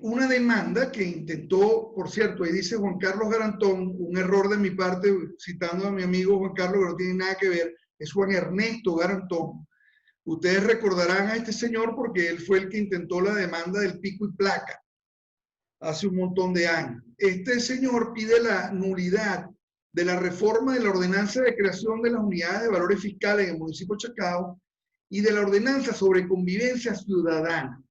una demanda que intentó, por cierto, ahí dice Juan Carlos Garantón, un error de mi parte, citando a mi amigo Juan Carlos, que no tiene nada que ver, es Juan Ernesto Garantón. Ustedes recordarán a este señor porque él fue el que intentó la demanda del pico y placa hace un montón de años. Este señor pide la nulidad de la reforma de la ordenanza de creación de las unidades de valores fiscales en el municipio de Chacao y de la ordenanza sobre convivencia ciudadana.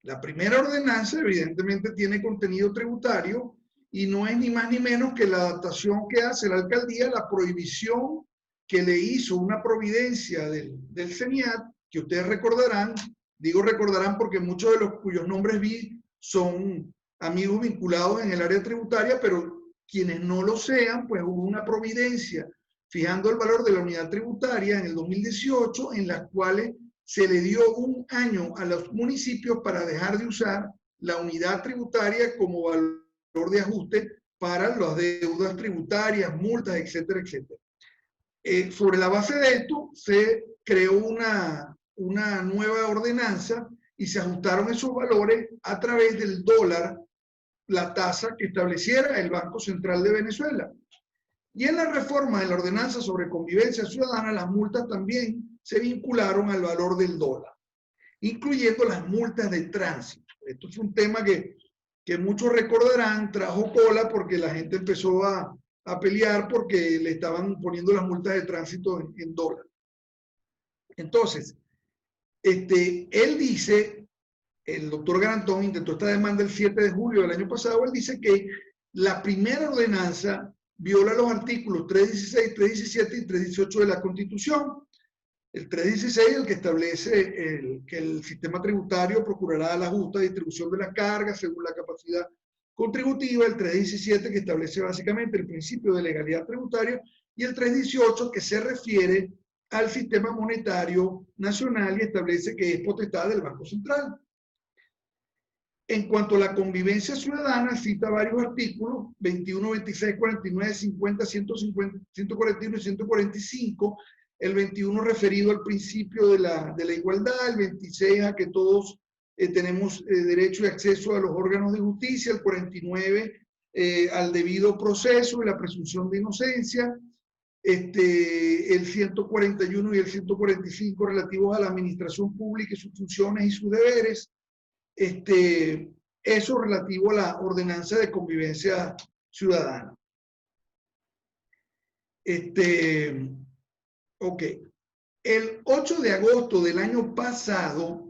La primera ordenanza evidentemente tiene contenido tributario y no es ni más ni menos que la adaptación que hace la alcaldía a la prohibición que le hizo una providencia del CENIAT, que ustedes recordarán, digo recordarán porque muchos de los cuyos nombres vi son amigos vinculados en el área tributaria, pero quienes no lo sean, pues hubo una providencia fijando el valor de la unidad tributaria en el 2018, en las cuales se le dio un año a los municipios para dejar de usar la unidad tributaria como valor de ajuste para las deudas tributarias, multas, etcétera, etcétera. Sobre la base de esto, se creó una nueva ordenanza y se ajustaron esos valores a través del dólar, la tasa que estableciera el Banco Central de Venezuela. Y en la reforma de la ordenanza sobre convivencia ciudadana, las multas también se vincularon al valor del dólar, incluyendo las multas de tránsito. Esto es un tema que muchos recordarán, trajo cola porque la gente empezó a pelear porque le estaban poniendo las multas de tránsito en dólar. Entonces, él dice, el doctor Garantón intentó esta demanda el 7 de julio del año pasado, él dice que la primera ordenanza viola los artículos 316, 317 y 318 de la Constitución. El 316, el que establece que el sistema tributario procurará la justa distribución de las cargas según la capacidad contributiva, el 317, que establece básicamente el principio de legalidad tributaria, y el 318, que se refiere al sistema monetario nacional y establece que es potestad del Banco Central. En cuanto a la convivencia ciudadana, cita varios artículos, 21, 26, 49, 50, 150, 141 y 145, el 21 referido al principio de la igualdad, el 26 a que todos tenemos derecho y acceso a los órganos de justicia, el 49 al debido proceso y la presunción de inocencia, el 141 y el 145 relativos a la administración pública y sus funciones y sus deberes, eso relativo a la ordenanza de convivencia ciudadana. Ok. El 8 de agosto del año pasado,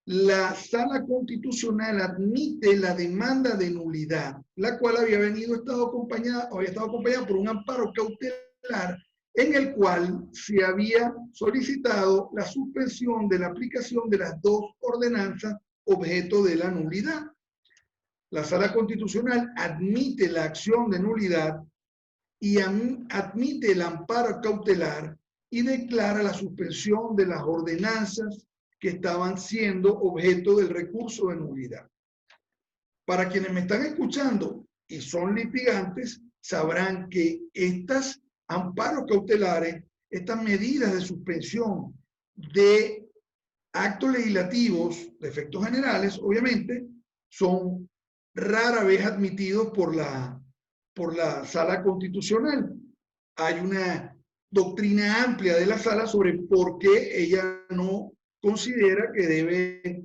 la Sala Constitucional admite la demanda de nulidad, la cual había estado acompañada por un amparo cautelar en el cual se había solicitado la suspensión de la aplicación de las dos ordenanzas objeto de la nulidad. La Sala Constitucional admite la acción de nulidad y admite el amparo cautelar y declara la suspensión de las ordenanzas que estaban siendo objeto del recurso de nulidad. Para quienes me están escuchando y son litigantes, sabrán que estos amparos cautelares, estas medidas de suspensión de actos legislativos de efectos generales, obviamente, son rara vez admitidos por la Sala Constitucional. Hay una doctrina amplia de la Sala sobre por qué ella no considera que debe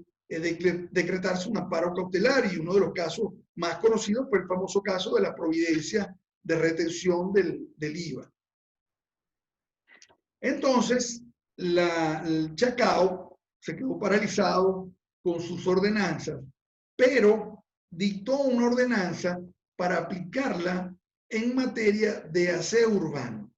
decretarse un amparo cautelar, y uno de los casos más conocidos fue el famoso caso de la providencia de retención del IVA. Entonces, el Chacao se quedó paralizado con sus ordenanzas, pero dictó una ordenanza para aplicarla en materia de aseo urbano.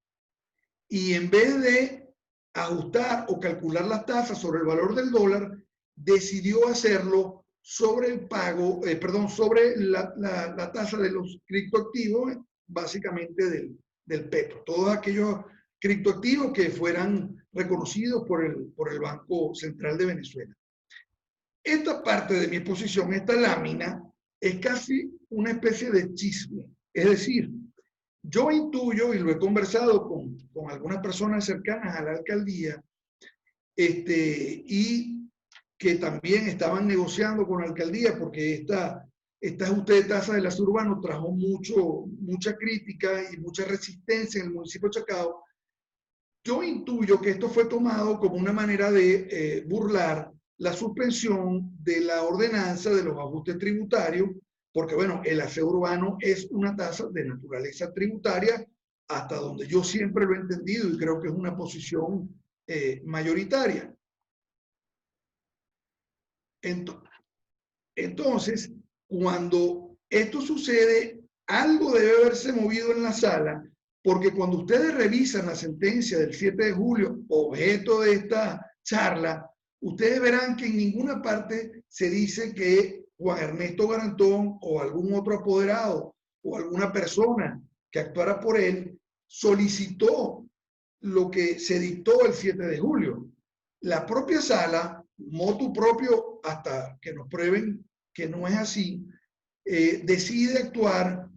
Y en vez de ajustar o calcular las tasas sobre el valor del dólar, decidió hacerlo sobre el pago, sobre la tasa de los criptoactivos, básicamente del petro. Todos aquellos criptoactivos que fueran reconocidos por el Banco Central de Venezuela. Esta parte de mi exposición, esta lámina, es casi una especie de chisme. Es decir, yo intuyo, y lo he conversado con algunas personas cercanas a la alcaldía, y que también estaban negociando con la alcaldía, porque este ajuste de tasa del aseo urbano trajo mucha crítica y mucha resistencia en el municipio de Chacao. Yo intuyo que esto fue tomado como una manera de burlar la suspensión de la ordenanza de los ajustes tributarios, porque bueno, el aseo urbano es una tasa de naturaleza tributaria, hasta donde yo siempre lo he entendido y creo que es una posición mayoritaria. Entonces, cuando esto sucede, algo debe haberse movido en la sala, porque cuando ustedes revisan la sentencia del 7 de julio, objeto de esta charla, ustedes verán que en ninguna parte se dice que Juan Ernesto Garantón o algún otro apoderado o alguna persona que actuara por él solicitó lo que se dictó el 7 de julio. La propia sala, motu propio, hasta que nos prueben que no es así, decide actuar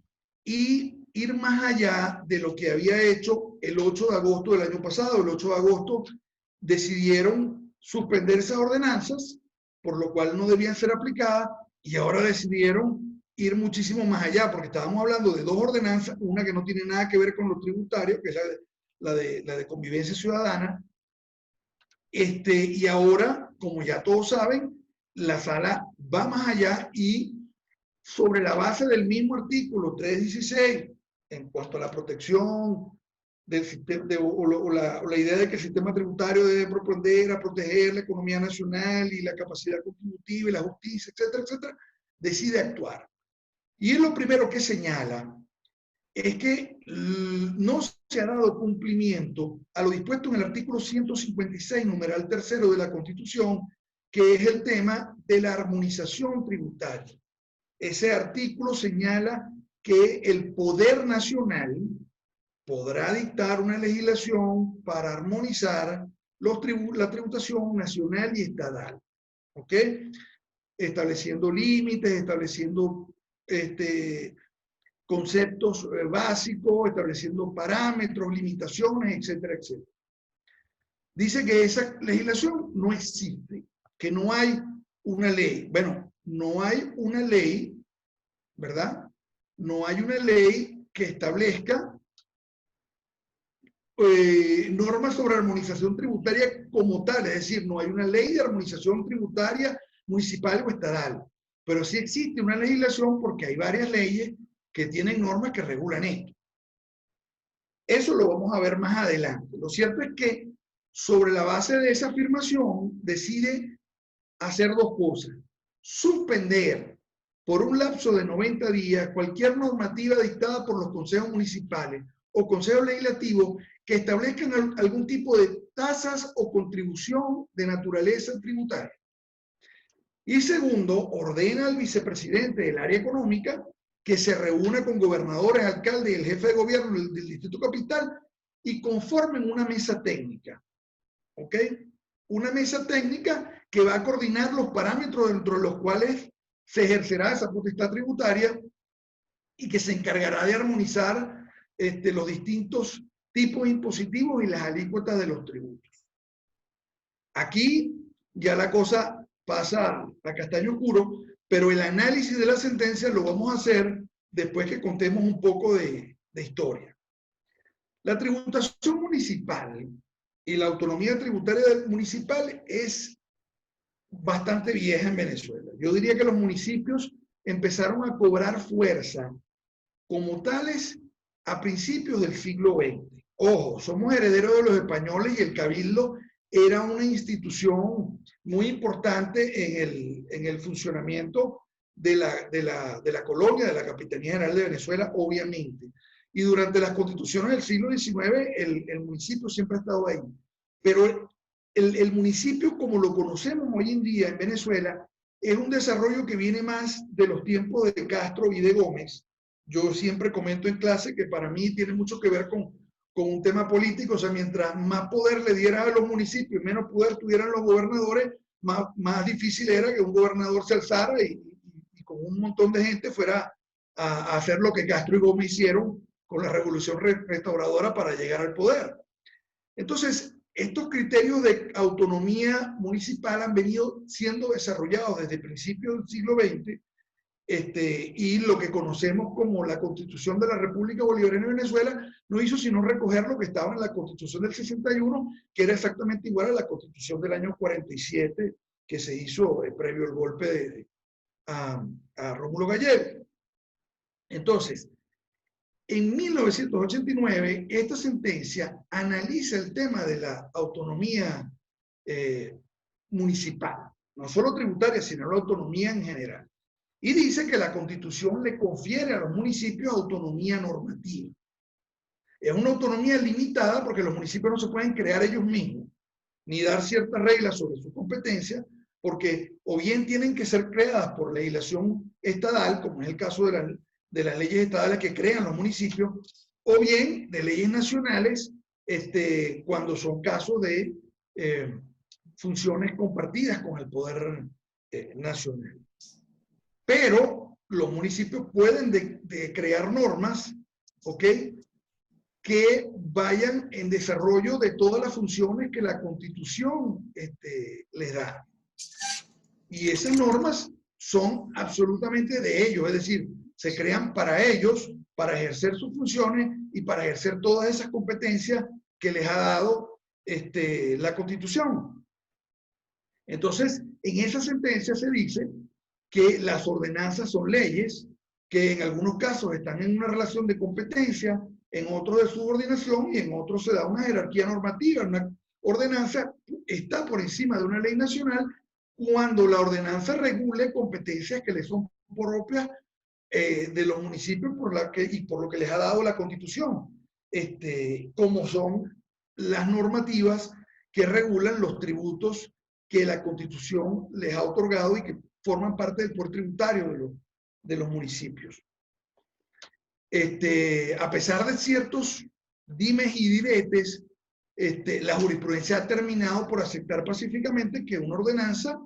y ir más allá de lo que había hecho el 8 de agosto del año pasado. El 8 de agosto decidieron suspender esas ordenanzas, por lo cual no debían ser aplicadas, y ahora decidieron ir muchísimo más allá, porque estábamos hablando de dos ordenanzas, una que no tiene nada que ver con los tributarios, que es la de convivencia ciudadana, y ahora, como ya todos saben, la sala va más allá y sobre la base del mismo artículo 316, en cuanto a la protección del sistema, o la idea de que el sistema tributario debe propender a proteger la economía nacional y la capacidad contributiva y la justicia, etcétera, etcétera, decide actuar. Y es lo primero que señala, es que no se ha dado cumplimiento a lo dispuesto en el artículo 156, numeral tercero de la Constitución, que es el tema de la armonización tributaria. Ese artículo señala que el Poder Nacional podrá dictar una legislación para armonizar la tributación nacional y estatal, ¿ok? Estableciendo límites, estableciendo conceptos básicos, estableciendo parámetros, limitaciones, etcétera, etcétera. Dice que esa legislación no existe, que no hay una ley. Bueno, no hay una ley, ¿verdad? No hay una ley que establezca normas sobre armonización tributaria como tal, es decir, no hay una ley de armonización tributaria municipal o estatal, pero sí existe una legislación porque hay varias leyes que tienen normas que regulan esto. Eso lo vamos a ver más adelante. Lo cierto es que sobre la base de esa afirmación decide hacer dos cosas. Suspender por un lapso de 90 días cualquier normativa dictada por los consejos municipales o consejos legislativos que establezcan algún tipo de tasas o contribución de naturaleza tributaria. Y segundo, ordena al vicepresidente del área económica que se reúna con gobernadores, alcaldes y el jefe de gobierno del Distrito Capital y conformen una mesa técnica. ¿Ok? Una mesa técnica que va a coordinar los parámetros dentro de los cuales se ejercerá esa potestad tributaria y que se encargará de armonizar los distintos tipos impositivos y las alícuotas de los tributos. Aquí ya la cosa pasa a castaño oscuro, pero el análisis de la sentencia lo vamos a hacer después que contemos un poco de historia. La tributación municipal y la autonomía tributaria municipal es bastante vieja en Venezuela. Yo diría que los municipios empezaron a cobrar fuerza como tales a principios del siglo XX. Ojo, somos herederos de los españoles y el cabildo era una institución muy importante en el funcionamiento de la colonia, de la Capitanía General de Venezuela, obviamente. Y durante las constituciones del siglo XIX, el municipio siempre ha estado ahí. Pero el municipio, como lo conocemos hoy en día en Venezuela, es un desarrollo que viene más de los tiempos de Castro y de Gómez. Yo siempre comento en clase que para mí tiene mucho que ver con un tema político. O sea, mientras más poder le dieran a los municipios y menos poder tuvieran los gobernadores, más difícil era que un gobernador se alzara y con un montón de gente fuera a hacer lo que Castro y Gómez hicieron con la revolución restauradora para llegar al poder. Entonces, estos criterios de autonomía municipal han venido siendo desarrollados desde principios del siglo XX, y lo que conocemos como la Constitución de la República Bolivariana de Venezuela no hizo sino recoger lo que estaba en la Constitución del 61, que era exactamente igual a la Constitución del año 47 que se hizo previo al golpe a Rómulo Gallego. Entonces, en 1989, esta sentencia analiza el tema de la autonomía municipal, no solo tributaria, sino la autonomía en general. Y dice que la Constitución le confiere a los municipios autonomía normativa. Es una autonomía limitada porque los municipios no se pueden crear ellos mismos, ni dar ciertas reglas sobre su competencia, porque o bien tienen que ser creadas por legislación estatal, como es el caso de las leyes estatales que crean los municipios, o bien de leyes nacionales, cuando son casos de funciones compartidas con el poder nacional. Pero los municipios pueden de crear normas, ¿ok?, que vayan en desarrollo de todas las funciones que la Constitución les da. Y esas normas son absolutamente de ellos, es decir, se crean para ellos, para ejercer sus funciones y para ejercer todas esas competencias que les ha dado la Constitución. Entonces, en esa sentencia se dice que las ordenanzas son leyes, que en algunos casos están en una relación de competencia, en otros de subordinación y en otros se da una jerarquía normativa. Una ordenanza está por encima de una ley nacional cuando la ordenanza regule competencias que le son propias de los municipios y por lo que les ha dado la Constitución, como son las normativas que regulan los tributos que la Constitución les ha otorgado y que forman parte del poder tributario de los municipios. A pesar de ciertos dimes y diretes, la jurisprudencia ha terminado por aceptar pacíficamente que una ordenanza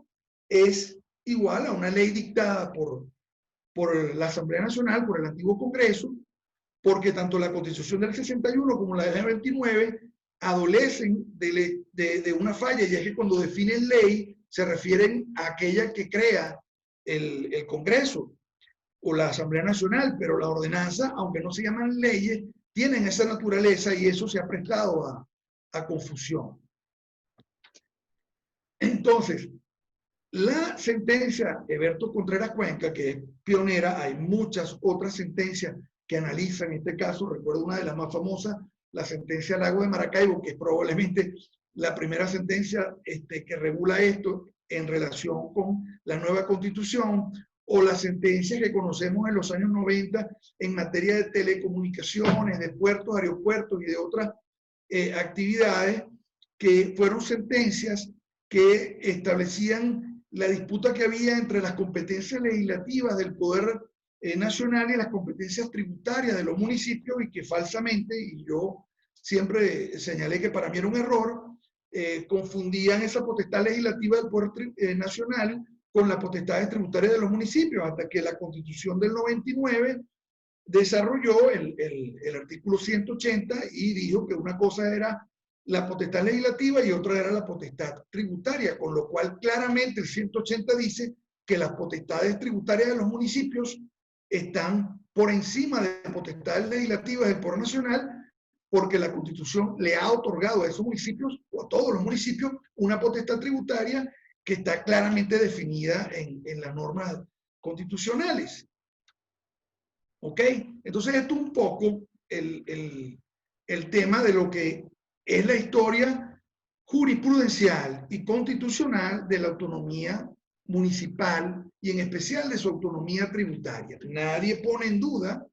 es igual a una ley dictada por la Asamblea Nacional, por el antiguo Congreso, porque tanto la Constitución del 61 como la del 29 adolecen de una falla, y es que cuando definen ley se refieren a aquella que crea el Congreso o la Asamblea Nacional, pero la ordenanza, aunque no se llaman leyes, tienen esa naturaleza y eso se ha prestado a confusión. Entonces, la sentencia Eberto Contreras Cuenca, que es pionera, hay muchas otras sentencias que analizan este caso. Recuerdo una de las más famosas, la sentencia Lago de Maracaibo, que es probablemente la primera sentencia que regula esto en relación con la nueva Constitución, o las sentencias que conocemos en los años 90 en materia de telecomunicaciones, de puertos, aeropuertos y de otras actividades, que fueron sentencias que establecían la disputa que había entre las competencias legislativas del Poder Nacional y las competencias tributarias de los municipios, y que falsamente, y yo siempre señalé que para mí era un error, confundían esa potestad legislativa del Poder Nacional con las potestades tributarias de los municipios, hasta que la Constitución del 99 desarrolló el artículo 180 y dijo que una cosa era la potestad legislativa y otra era la potestad tributaria, con lo cual claramente el 180 dice que las potestades tributarias de los municipios están por encima de las potestades legislativas del Poder Nacional, porque la Constitución le ha otorgado a esos municipios, o a todos los municipios, una potestad tributaria que está claramente definida en las normas constitucionales. ¿Ok? Entonces esto es un poco el tema de lo que es la historia jurisprudencial y constitucional de la autonomía municipal y en especial de su autonomía tributaria. Nadie pone en duda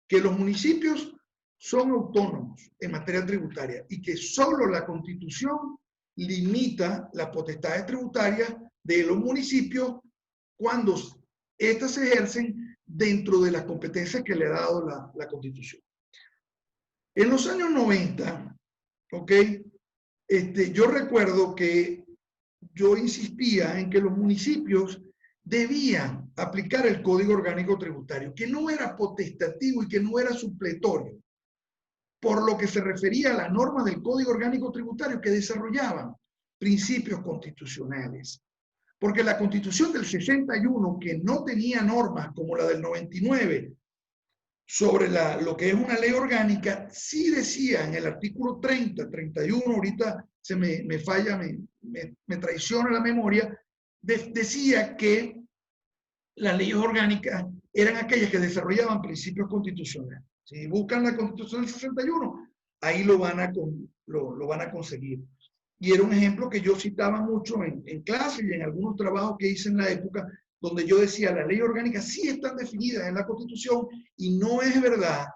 que los municipios son autónomos en materia tributaria y que solo la Constitución limita las potestades tributarias de los municipios cuando éstas se ejercen dentro de las competencias que le ha dado la Constitución. En los años 90, ¿ok? Yo recuerdo que yo insistía en que los municipios debían aplicar el Código Orgánico Tributario, que no era potestativo y que no era supletorio, por lo que se refería a las normas del Código Orgánico Tributario que desarrollaban principios constitucionales. Porque la Constitución del 61, que no tenía normas como la del 99 sobre lo que es una ley orgánica, sí decía en el artículo 30, 31, ahorita se me falla, me traiciona la memoria, decía que las leyes orgánicas eran aquellas que desarrollaban principios constitucionales. Si buscan la Constitución del 61, ahí lo van a conseguir. Y era un ejemplo que yo citaba mucho en clase y en algunos trabajos que hice en la época, donde yo decía, las leyes orgánicas sí están definidas en la Constitución y no es verdad,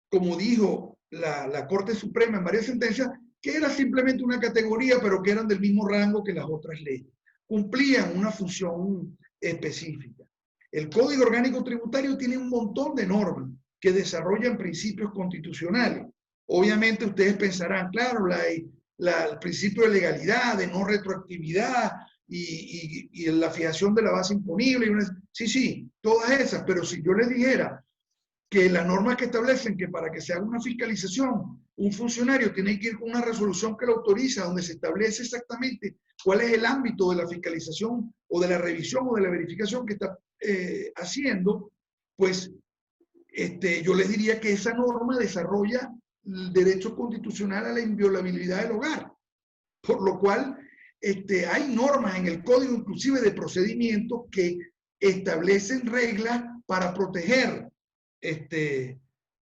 como dijo la Corte Suprema en varias sentencias, que era simplemente una categoría, pero que eran del mismo rango que las otras leyes. Cumplían una función específica. El Código Orgánico Tributario tiene un montón de normas que desarrollan principios constitucionales. Obviamente ustedes pensarán, claro, el principio de legalidad, de no retroactividad y la fijación de la base imponible. Sí, todas esas, pero si yo les dijera que las normas que establecen que para que se haga una fiscalización, un funcionario tiene que ir con una resolución que lo autoriza, donde se establece exactamente cuál es el ámbito de la fiscalización o de la revisión o de la verificación que está haciendo, pues yo les diría que esa norma desarrolla el derecho constitucional a la inviolabilidad del hogar, por lo cual hay normas en el código inclusive de procedimientos que establecen reglas para proteger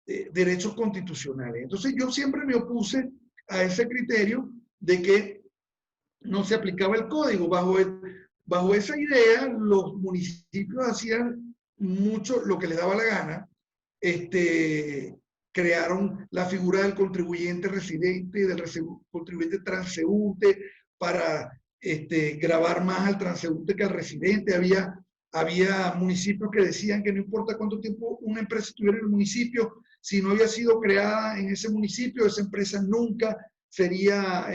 derechos constitucionales. Entonces yo siempre me opuse a ese criterio de que no se aplicaba el código. Bajo esa idea, los municipios hacían mucho lo que les daba la gana. Crearon la figura del contribuyente residente, del contribuyente transeúnte, para gravar más al transeúnte que al residente. Había municipios que decían que no importa cuánto tiempo una empresa estuviera en el municipio, si no había sido creada en ese municipio, esa empresa nunca sería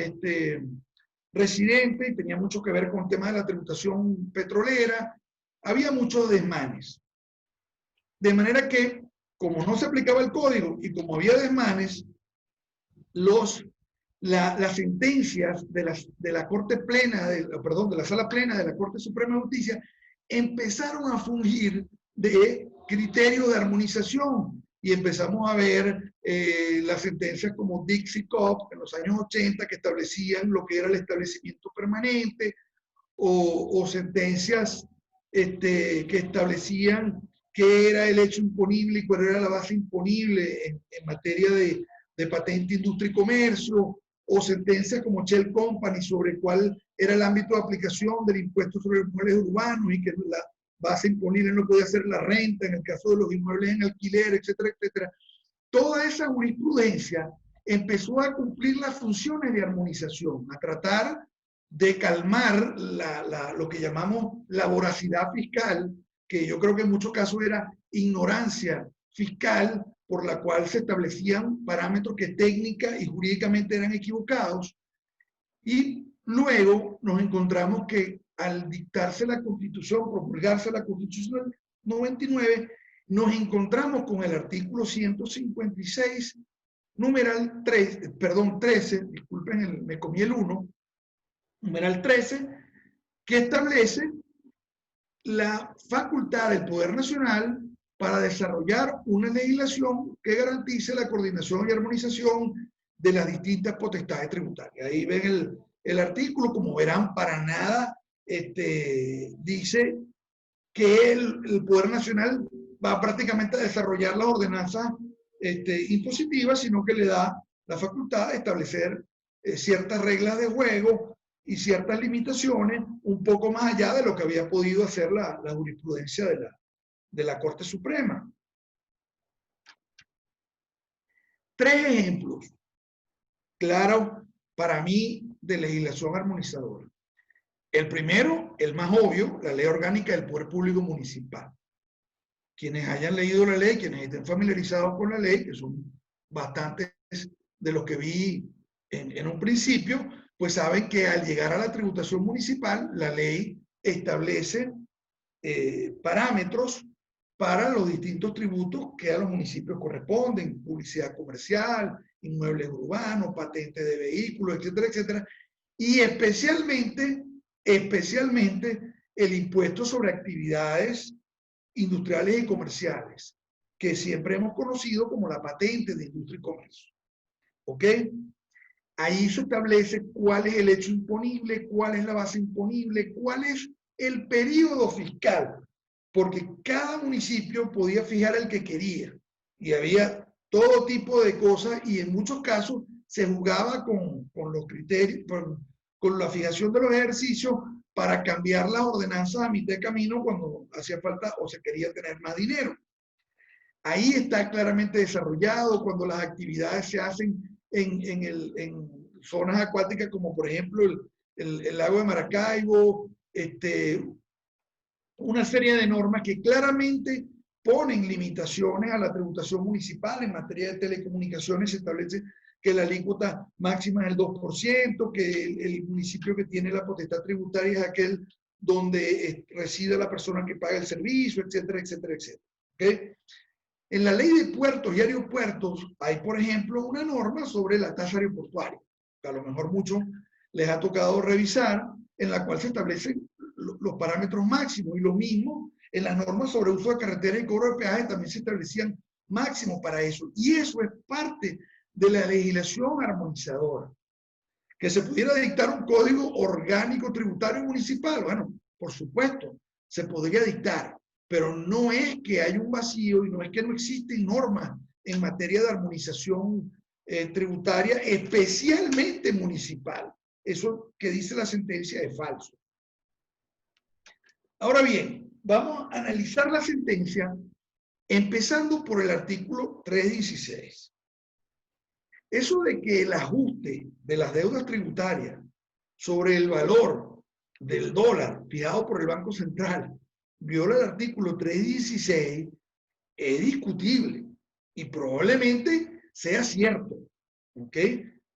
residente, y tenía mucho que ver con el tema de la tributación petrolera. Había muchos desmanes. De manera que, como no se aplicaba el código y como había desmanes, las sentencias de la Corte Plena, de la Sala Plena de la Corte Suprema de Justicia, empezaron a fungir de criterio de armonización y empezamos a ver las sentencias como Dixie Cop en los años 80 que establecían lo que era el establecimiento permanente, o sentencias que establecían qué era el hecho imponible y cuál era la base imponible en materia de patente, industria y comercio, o sentencias como Shell Company sobre cuál era el ámbito de aplicación del impuesto sobre los inmuebles urbanos y que la base imponible no podía ser la renta en el caso de los inmuebles en alquiler, etcétera, etcétera. Toda esa jurisprudencia empezó a cumplir las funciones de armonización, a tratar de calmar lo que llamamos la voracidad fiscal, que yo creo que en muchos casos era ignorancia fiscal, por la cual se establecían parámetros que técnica y jurídicamente eran equivocados. Y luego nos encontramos que al dictarse la Constitución, promulgarse la Constitución del 99, nos encontramos con el artículo 156, numeral 13, disculpen, me comí el 1, numeral 13, que establece la facultad del Poder Nacional para desarrollar una legislación que garantice la coordinación y armonización de las distintas potestades tributarias. Ahí ven el artículo, como verán, para nada dice que el Poder Nacional va prácticamente a desarrollar las ordenanzas impositivas, sino que le da la facultad de establecer ciertas reglas de juego y ciertas limitaciones un poco más allá de lo que había podido hacer la jurisprudencia de la Corte Suprema. 3 ejemplos claros para mí de legislación armonizadora. El primero, el más obvio, la Ley Orgánica del Poder Público Municipal. Quienes hayan leído la ley, quienes estén familiarizados con la ley, que son bastantes de los que vi en un principio, pues saben que al llegar a la tributación municipal, la ley establece parámetros para los distintos tributos que a los municipios corresponden: publicidad comercial, inmuebles urbanos, patentes de vehículos, etcétera, etcétera. Y especialmente el impuesto sobre actividades industriales y comerciales, que siempre hemos conocido como la patente de industria y comercio. ¿Ok? Ahí se establece cuál es el hecho imponible, cuál es la base imponible, cuál es el periodo fiscal, porque cada municipio podía fijar el que quería y había todo tipo de cosas, y en muchos casos se jugaba con los criterios, con la fijación de los ejercicios para cambiar las ordenanzas a mitad de camino cuando hacía falta o se quería tener más dinero. Ahí está claramente desarrollado cuando las actividades se hacen en zonas acuáticas, como por ejemplo el lago de Maracaibo, una serie de normas que claramente ponen limitaciones a la tributación municipal. En materia de telecomunicaciones se establece que la alícuota máxima es el 2%, que el municipio que tiene la potestad tributaria es aquel donde reside la persona que paga el servicio, etcétera, etcétera, etcétera. ¿Okay? En la ley de puertos y aeropuertos hay, por ejemplo, una norma sobre la tasa aeroportuaria, que a lo mejor muchos les ha tocado revisar, en la cual se establecen los parámetros máximos, y lo mismo en las normas sobre uso de carretera y cobro de peaje también se establecían máximos para eso, y eso es parte de la legislación armonizadora. Que se pudiera dictar un código orgánico tributario municipal, bueno, por supuesto, se podría dictar, pero no es que hay un vacío y no es que no existen normas en materia de armonización tributaria, especialmente municipal. Eso que dice la sentencia es falso. Ahora bien, vamos a analizar la sentencia empezando por el artículo 316. Eso de que el ajuste de las deudas tributarias sobre el valor del dólar fijado por el Banco Central viola el artículo 316 es discutible y probablemente sea cierto. ¿Ok?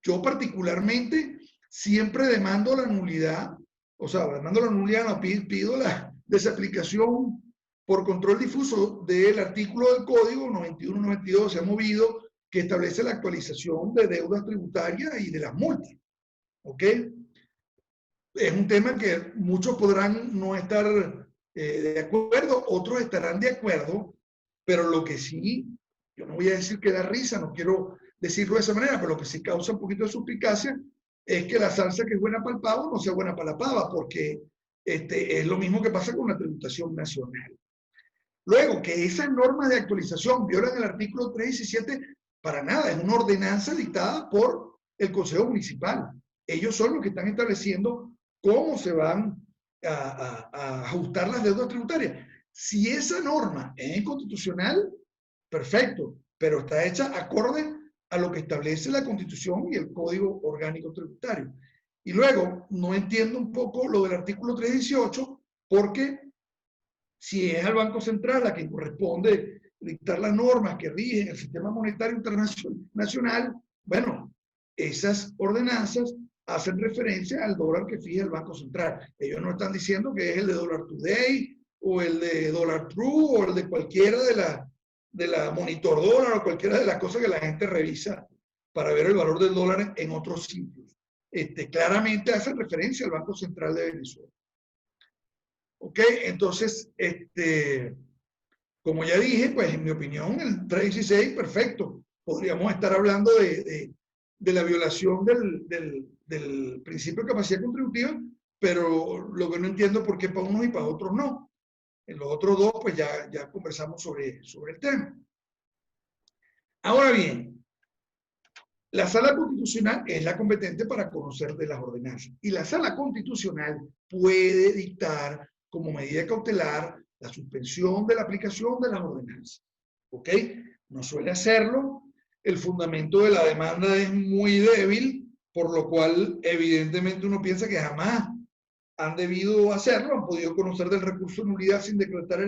Yo particularmente siempre demando la nulidad, o sea, demando la nulidad, no, pido la desaplicación por control difuso del artículo del Código 91-92, se ha movido, que establece la actualización de deudas tributarias y de las multas. ¿Ok? Es un tema que muchos podrán no estar de acuerdo, otros estarán de acuerdo, pero lo que sí, yo no voy a decir que da risa, no quiero decirlo de esa manera, pero lo que sí causa un poquito de suspicacia es que la salsa que es buena para el pavo no sea buena para la pava, porque es lo mismo que pasa con la tributación nacional. Luego, que esas normas de actualización violan el artículo 317, para nada, es una ordenanza dictada por el Consejo Municipal. Ellos son los que están estableciendo cómo se van a ajustar las deudas tributarias. Si esa norma es inconstitucional, perfecto, pero está hecha acorde a lo que establece la Constitución y el Código Orgánico Tributario. Y luego, no entiendo un poco lo del artículo 318, porque si es al Banco Central a quien corresponde dictar las normas que rigen el sistema monetario internacional, bueno, esas ordenanzas hacen referencia al dólar que fija el Banco Central. Ellos no están diciendo que es el de Dollar Today o el de Dollar True o el de cualquiera de la Monitor Dólar o cualquiera de las cosas que la gente revisa para ver el valor del dólar en otros sitios. Claramente hacen referencia al Banco Central de Venezuela. ¿Ok? Entonces, como ya dije, pues en mi opinión, el 316, perfecto. Podríamos estar hablando de la violación del principio de capacidad contributiva, pero lo que no entiendo es por qué para unos y para otros no. En los otros dos, pues ya conversamos sobre el tema. Ahora bien, la Sala Constitucional es la competente para conocer de las ordenanzas. Y la Sala Constitucional puede dictar como medida cautelar la suspensión de la aplicación de las ordenanzas. ¿Ok? No suele hacerlo. El fundamento de la demanda es muy débil, por lo cual evidentemente uno piensa que jamás han debido hacerlo, han podido conocer del recurso de nulidad sin decretar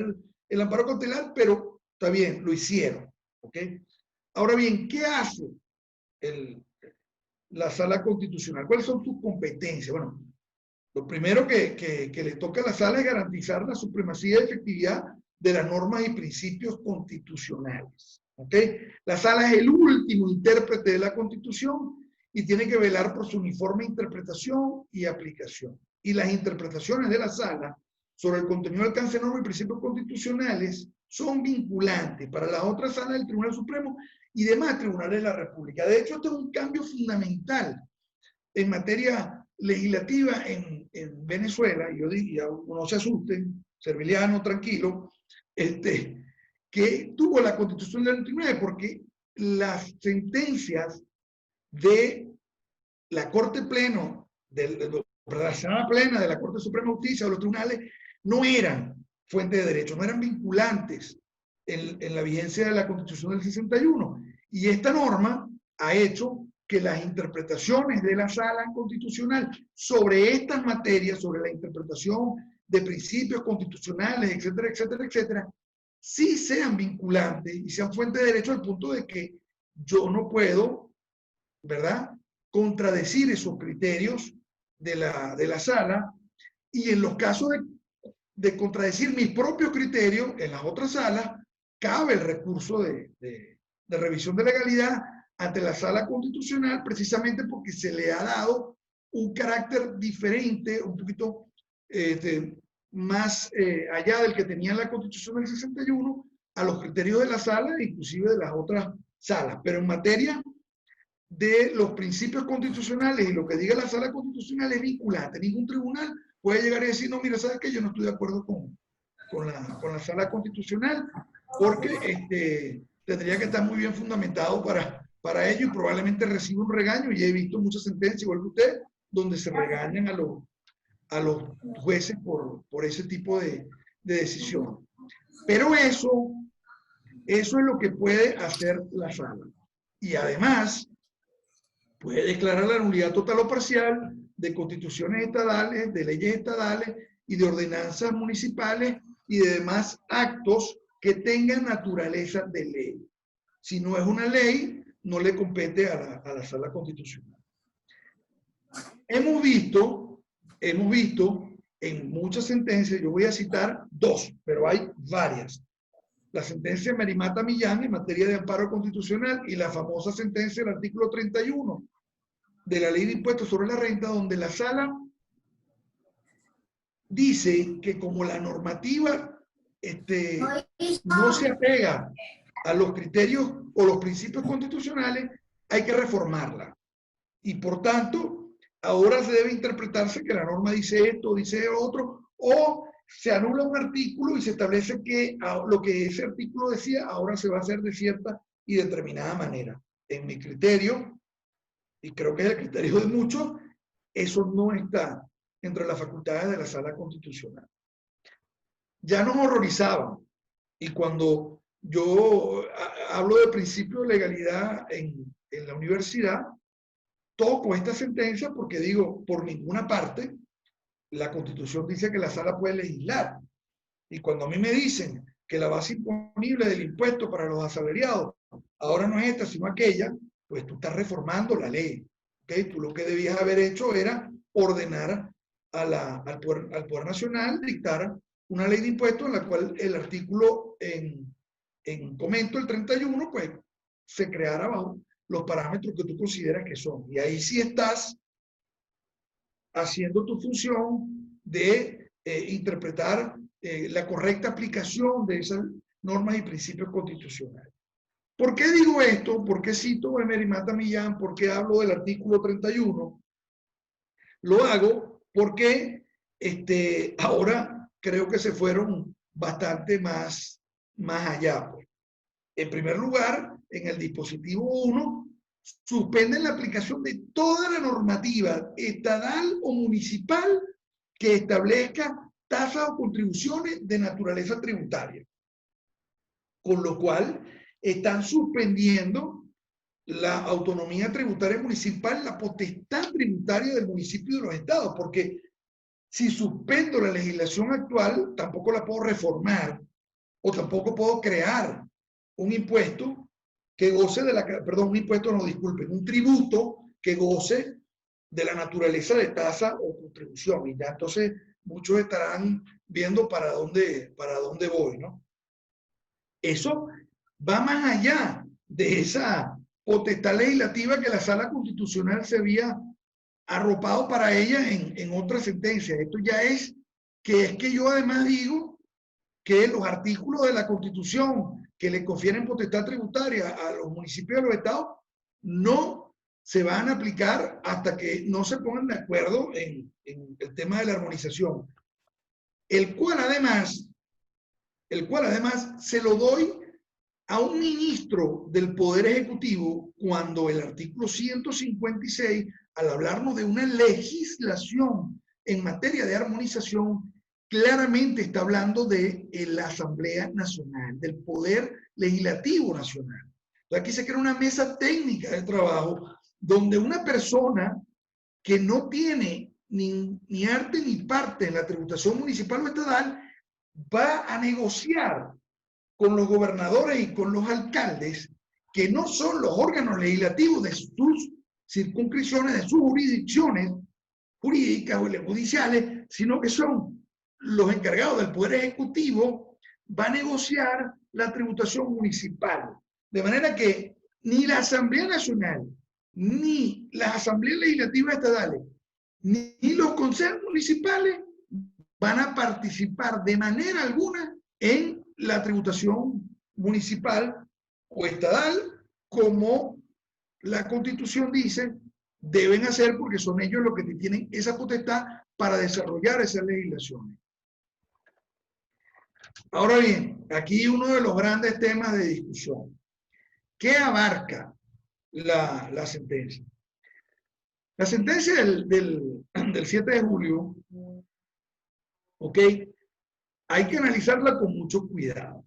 el amparo cautelar, pero está bien, lo hicieron. ¿Ok? Ahora bien, ¿qué hace la Sala Constitucional? ¿Cuáles son sus competencias? Bueno, lo primero que le toca a la Sala es garantizar la supremacía y efectividad de las normas y principios constitucionales. ¿Okay? La sala es el último intérprete de la Constitución y tiene que velar por su uniforme interpretación y aplicación. Y las interpretaciones de la sala sobre el contenido, alcance, normas y principios constitucionales son vinculantes para las otras salas del Tribunal Supremo y demás tribunales de la República. De hecho, este es un cambio fundamental en materia legislativa en Venezuela, y yo diría, no se asusten, serviliano, tranquilo, que tuvo la Constitución del 99, porque las sentencias de la Corte Pleno, de la Sala Plena de la Corte Suprema de Justicia, de los tribunales, no eran fuente de derecho, no eran vinculantes en la vigencia de la Constitución del 61. Y esta norma ha hecho que las interpretaciones de la Sala Constitucional sobre estas materias, sobre la interpretación de principios constitucionales, etcétera, etcétera, etcétera, sí sean vinculantes y sean fuente de derecho al punto de que yo no puedo, ¿verdad?, contradecir esos criterios de la sala, y en los casos de contradecir mis propios criterios en las otras salas, cabe el recurso de revisión de legalidad ante la sala constitucional, precisamente porque se le ha dado un carácter diferente, un poquito más allá del que tenía la Constitución del 61, a los criterios de la sala, inclusive de las otras salas. Pero en materia de los principios constitucionales y lo que diga la sala constitucional es vinculante. Ningún tribunal puede llegar y decir, no, mira, ¿sabes qué? Yo no estoy de acuerdo con la sala constitucional, porque tendría que estar muy bien fundamentado para ello, y probablemente reciba un regaño, y he visto muchas sentencias, igual que usted, donde se regañan a los jueces por ese tipo de decisión. Pero eso es lo que puede hacer la sala. Y además, puede declarar la nulidad total o parcial de constituciones estadales, de leyes estadales y de ordenanzas municipales y de demás actos que tengan naturaleza de ley. Si no es una ley, no le compete a la sala constitucional. Hemos visto en muchas sentencias, yo voy a citar dos, pero hay varias. La sentencia de Merimata Millán en materia de amparo constitucional y la famosa sentencia del artículo 31 de la Ley de Impuestos sobre la Renta, donde la sala dice que como la normativa no se apega a los criterios o los principios constitucionales, hay que reformarla. Y por tanto, ahora se debe interpretarse que la norma dice esto, dice otro, o se anula un artículo y se establece que lo que ese artículo decía ahora se va a hacer de cierta y determinada manera. En mi criterio, y creo que es el criterio de muchos, eso no está entre las facultades de la sala constitucional. Ya nos horrorizaban, y cuando yo hablo de principio de legalidad en la universidad, toco esta sentencia porque digo, por ninguna parte la Constitución dice que la sala puede legislar. Y cuando a mí me dicen que la base imponible del impuesto para los asalariados ahora no es esta, sino aquella, pues tú estás reformando la ley. ¿Okay? Tú lo que debías haber hecho era ordenar al Poder Nacional dictar una ley de impuestos en la cual el artículo en comento, el 31, pues se creara bajo los parámetros que tú consideras que son. Y ahí sí estás haciendo tu función de interpretar la correcta aplicación de esas normas y principios constitucionales. ¿Por qué digo esto? ¿Por qué cito a Merimata Millán? ¿Por qué hablo del artículo 31? Lo hago porque ahora creo que se fueron bastante más allá. Pues. En primer lugar, en el dispositivo 1, suspenden la aplicación de toda la normativa estatal o municipal que establezca tasas o contribuciones de naturaleza tributaria. Con lo cual, están suspendiendo la autonomía tributaria municipal, la potestad tributaria del municipio y de los estados, porque si suspendo la legislación actual, tampoco la puedo reformar o tampoco puedo crear un impuesto que goce de la, perdón, un impuesto, no, disculpen, un tributo que goce de la naturaleza de tasa o contribución. Y ya entonces muchos estarán viendo para dónde voy, ¿no? Eso va más allá de esa potestad legislativa que la Sala Constitucional se había arropado para ella en otra sentencia. Esto ya es que yo además digo que los artículos de la Constitución que le confieren potestad tributaria a los municipios de los estados no se van a aplicar hasta que no se pongan de acuerdo en el tema de la armonización, el cual además se lo doy a un ministro del Poder Ejecutivo cuando el artículo 156, al hablarnos de una legislación en materia de armonización, claramente está hablando de la Asamblea Nacional, del Poder Legislativo Nacional. Entonces aquí se crea una mesa técnica de trabajo donde una persona que no tiene ni arte ni parte en la tributación municipal o estatal va a negociar con los gobernadores y con los alcaldes, que no son los órganos legislativos de sus circunscripciones, de sus jurisdicciones jurídicas o judiciales, sino que son los encargados del Poder Ejecutivo, va a negociar la tributación municipal. De manera que ni la Asamblea Nacional, ni las asambleas legislativas estatales, ni los consejos municipales van a participar de manera alguna en la tributación municipal o estatal, como la Constitución dice, deben hacer, porque son ellos los que tienen esa potestad para desarrollar esas legislaciones. Ahora bien, aquí uno de los grandes temas de discusión. ¿Qué abarca la sentencia? La sentencia del 7 de julio, ¿ok? Hay que analizarla con mucho cuidado.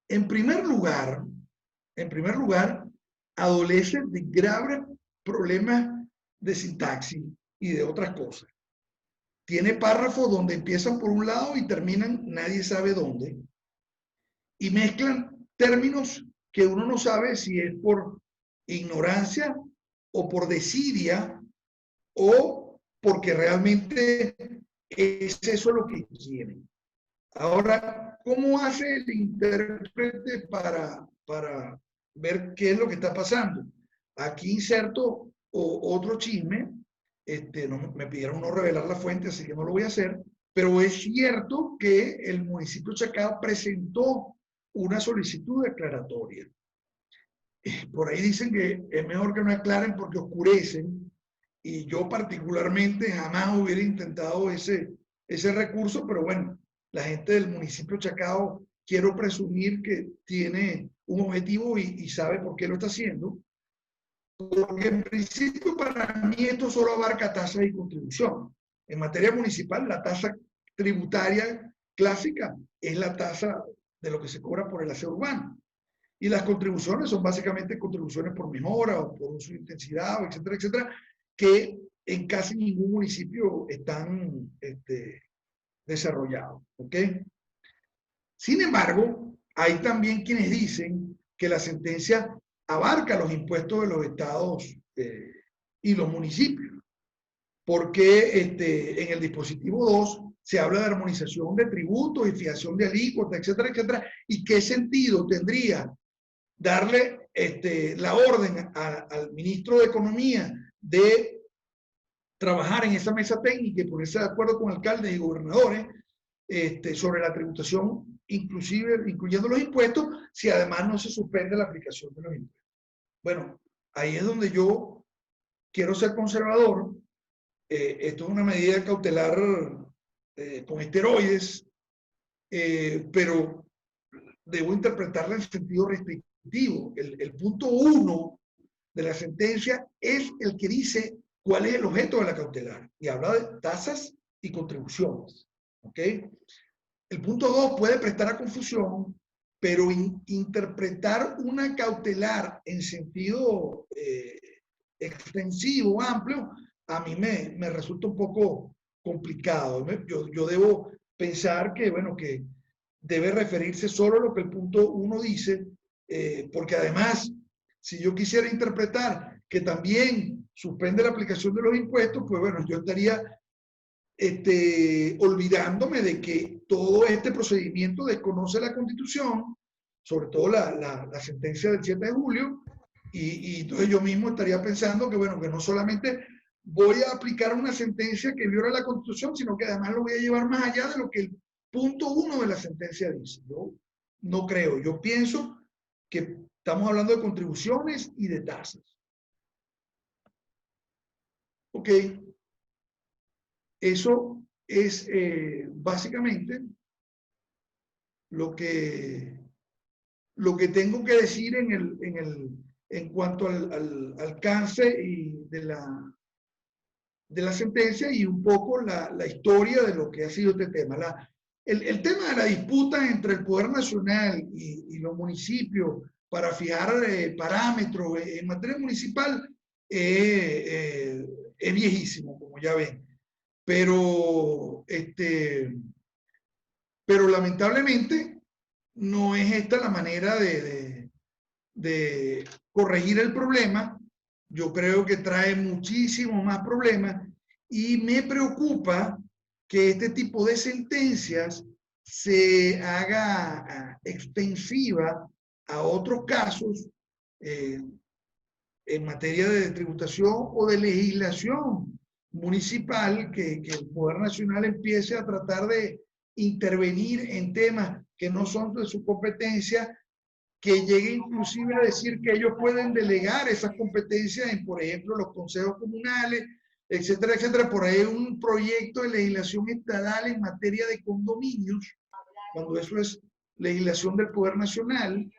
En primer lugar, adolece de graves problemas de sintaxis y de otras cosas. Tiene párrafos donde empiezan por un lado y terminan nadie sabe dónde. Y mezclan términos que uno no sabe si es por ignorancia o por desidia o porque realmente es eso lo que quieren. Ahora, ¿cómo hace el intérprete para ver qué es lo que está pasando? Aquí inserto otro chisme. No, me pidieron no revelar la fuente, así que no lo voy a hacer. Pero es cierto que el municipio de Chacao presentó una solicitud declaratoria. Por ahí dicen que es mejor que no aclaren porque oscurecen. Y yo particularmente jamás hubiera intentado ese recurso, pero bueno, la gente del municipio de Chacao, quiero presumir que tiene un objetivo y sabe por qué lo está haciendo. Porque en principio para mí esto solo abarca tasas y contribución. En materia municipal, la tasa tributaria clásica es la tasa de lo que se cobra por el aseo urbano. Y las contribuciones son básicamente contribuciones por mejora o por uso de intensidad, etcétera, etcétera, que en casi ningún municipio están desarrollados. ¿Ok? Sin embargo, hay también quienes dicen que la sentencia abarca los impuestos de los estados y los municipios, porque en el dispositivo 2 se habla de armonización de tributos y fijación de alícuotas, etcétera, etcétera, y qué sentido tendría darle la orden al ministro de Economía de trabajar en esa mesa técnica y ponerse de acuerdo con alcaldes y gobernadores sobre la tributación, incluyendo los impuestos, si además no se suspende la aplicación de los impuestos. Bueno, ahí es donde yo quiero ser conservador. Esto es una medida cautelar con esteroides, pero debo interpretarla en sentido restrictivo. El punto 1 de la sentencia es el que dice cuál es el objeto de la cautelar y habla de tasas y contribuciones. ¿Ok? El punto 2 puede prestar a confusión, pero interpretar una cautelar en sentido extensivo, amplio, a mí me resulta un poco complicado. Yo debo pensar que, bueno, que debe referirse solo a lo que el punto 1 dice, porque además, si yo quisiera interpretar que también suspende la aplicación de los impuestos, pues bueno, yo estaría olvidándome de que todo este procedimiento desconoce la Constitución sobre todo la sentencia del 7 de julio, y entonces yo mismo estaría pensando que, bueno, que no solamente voy a aplicar una sentencia que viola la Constitución, sino que además lo voy a llevar más allá de lo que el punto 1 de la sentencia dice. Yo no creo, yo pienso que estamos hablando de contribuciones y de tasas. Ok, eso es básicamente lo que tengo que decir en cuanto al alcance y de la sentencia y un poco la historia de lo que ha sido este tema. El tema de la disputa entre el Poder Nacional y los municipios para fijar parámetros en materia municipal es viejísimo, como ya ven. Pero, pero lamentablemente no es esta la manera de corregir el problema. Yo creo que trae muchísimo más problemas y me preocupa que este tipo de sentencias se haga extensiva a otros casos en materia de tributación o de legislación municipal, que el Poder Nacional empiece a tratar de intervenir en temas que no son de su competencia, que llegue inclusive a decir que ellos pueden delegar esas competencias en, por ejemplo, los consejos comunales, etcétera, etcétera. Por ahí hay un proyecto de legislación estatal en materia de condominios, cuando eso es legislación del Poder Nacional,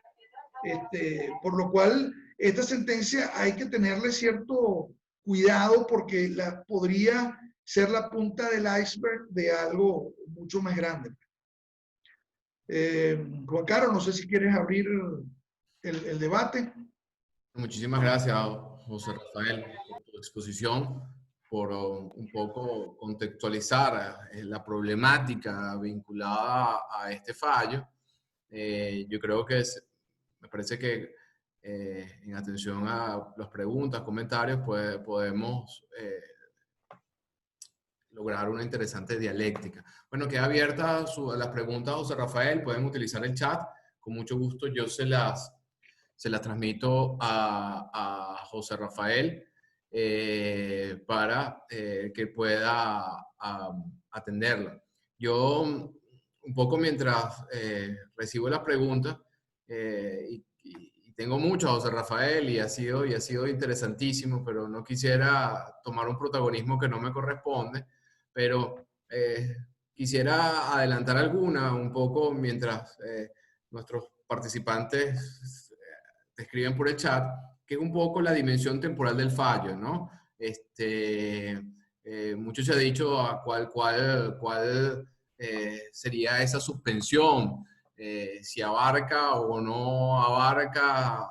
por lo cual esta sentencia hay que tenerle cierto cuidado porque podría ser la punta del iceberg de algo mucho más grande. Juan Carlos, no sé si quieres abrir el debate. Muchísimas gracias, José Rafael, por tu exposición, por un poco contextualizar la problemática vinculada a este fallo. Yo creo que me parece que en atención a las preguntas, comentarios, pues, podemos lograr una interesante dialéctica. Bueno, queda abierta las preguntas, José Rafael, pueden utilizar el chat, con mucho gusto yo se las transmito a José Rafael para que pueda atenderla. Yo, un poco mientras recibo las preguntas, y tengo mucho a José Rafael y ha sido interesantísimo, pero no quisiera tomar un protagonismo que no me corresponde, pero quisiera adelantar alguna un poco mientras nuestros participantes te escriben por el chat, que es un poco la dimensión temporal del fallo, ¿no? Mucho se ha dicho a cuál sería esa suspensión, si abarca o no abarca,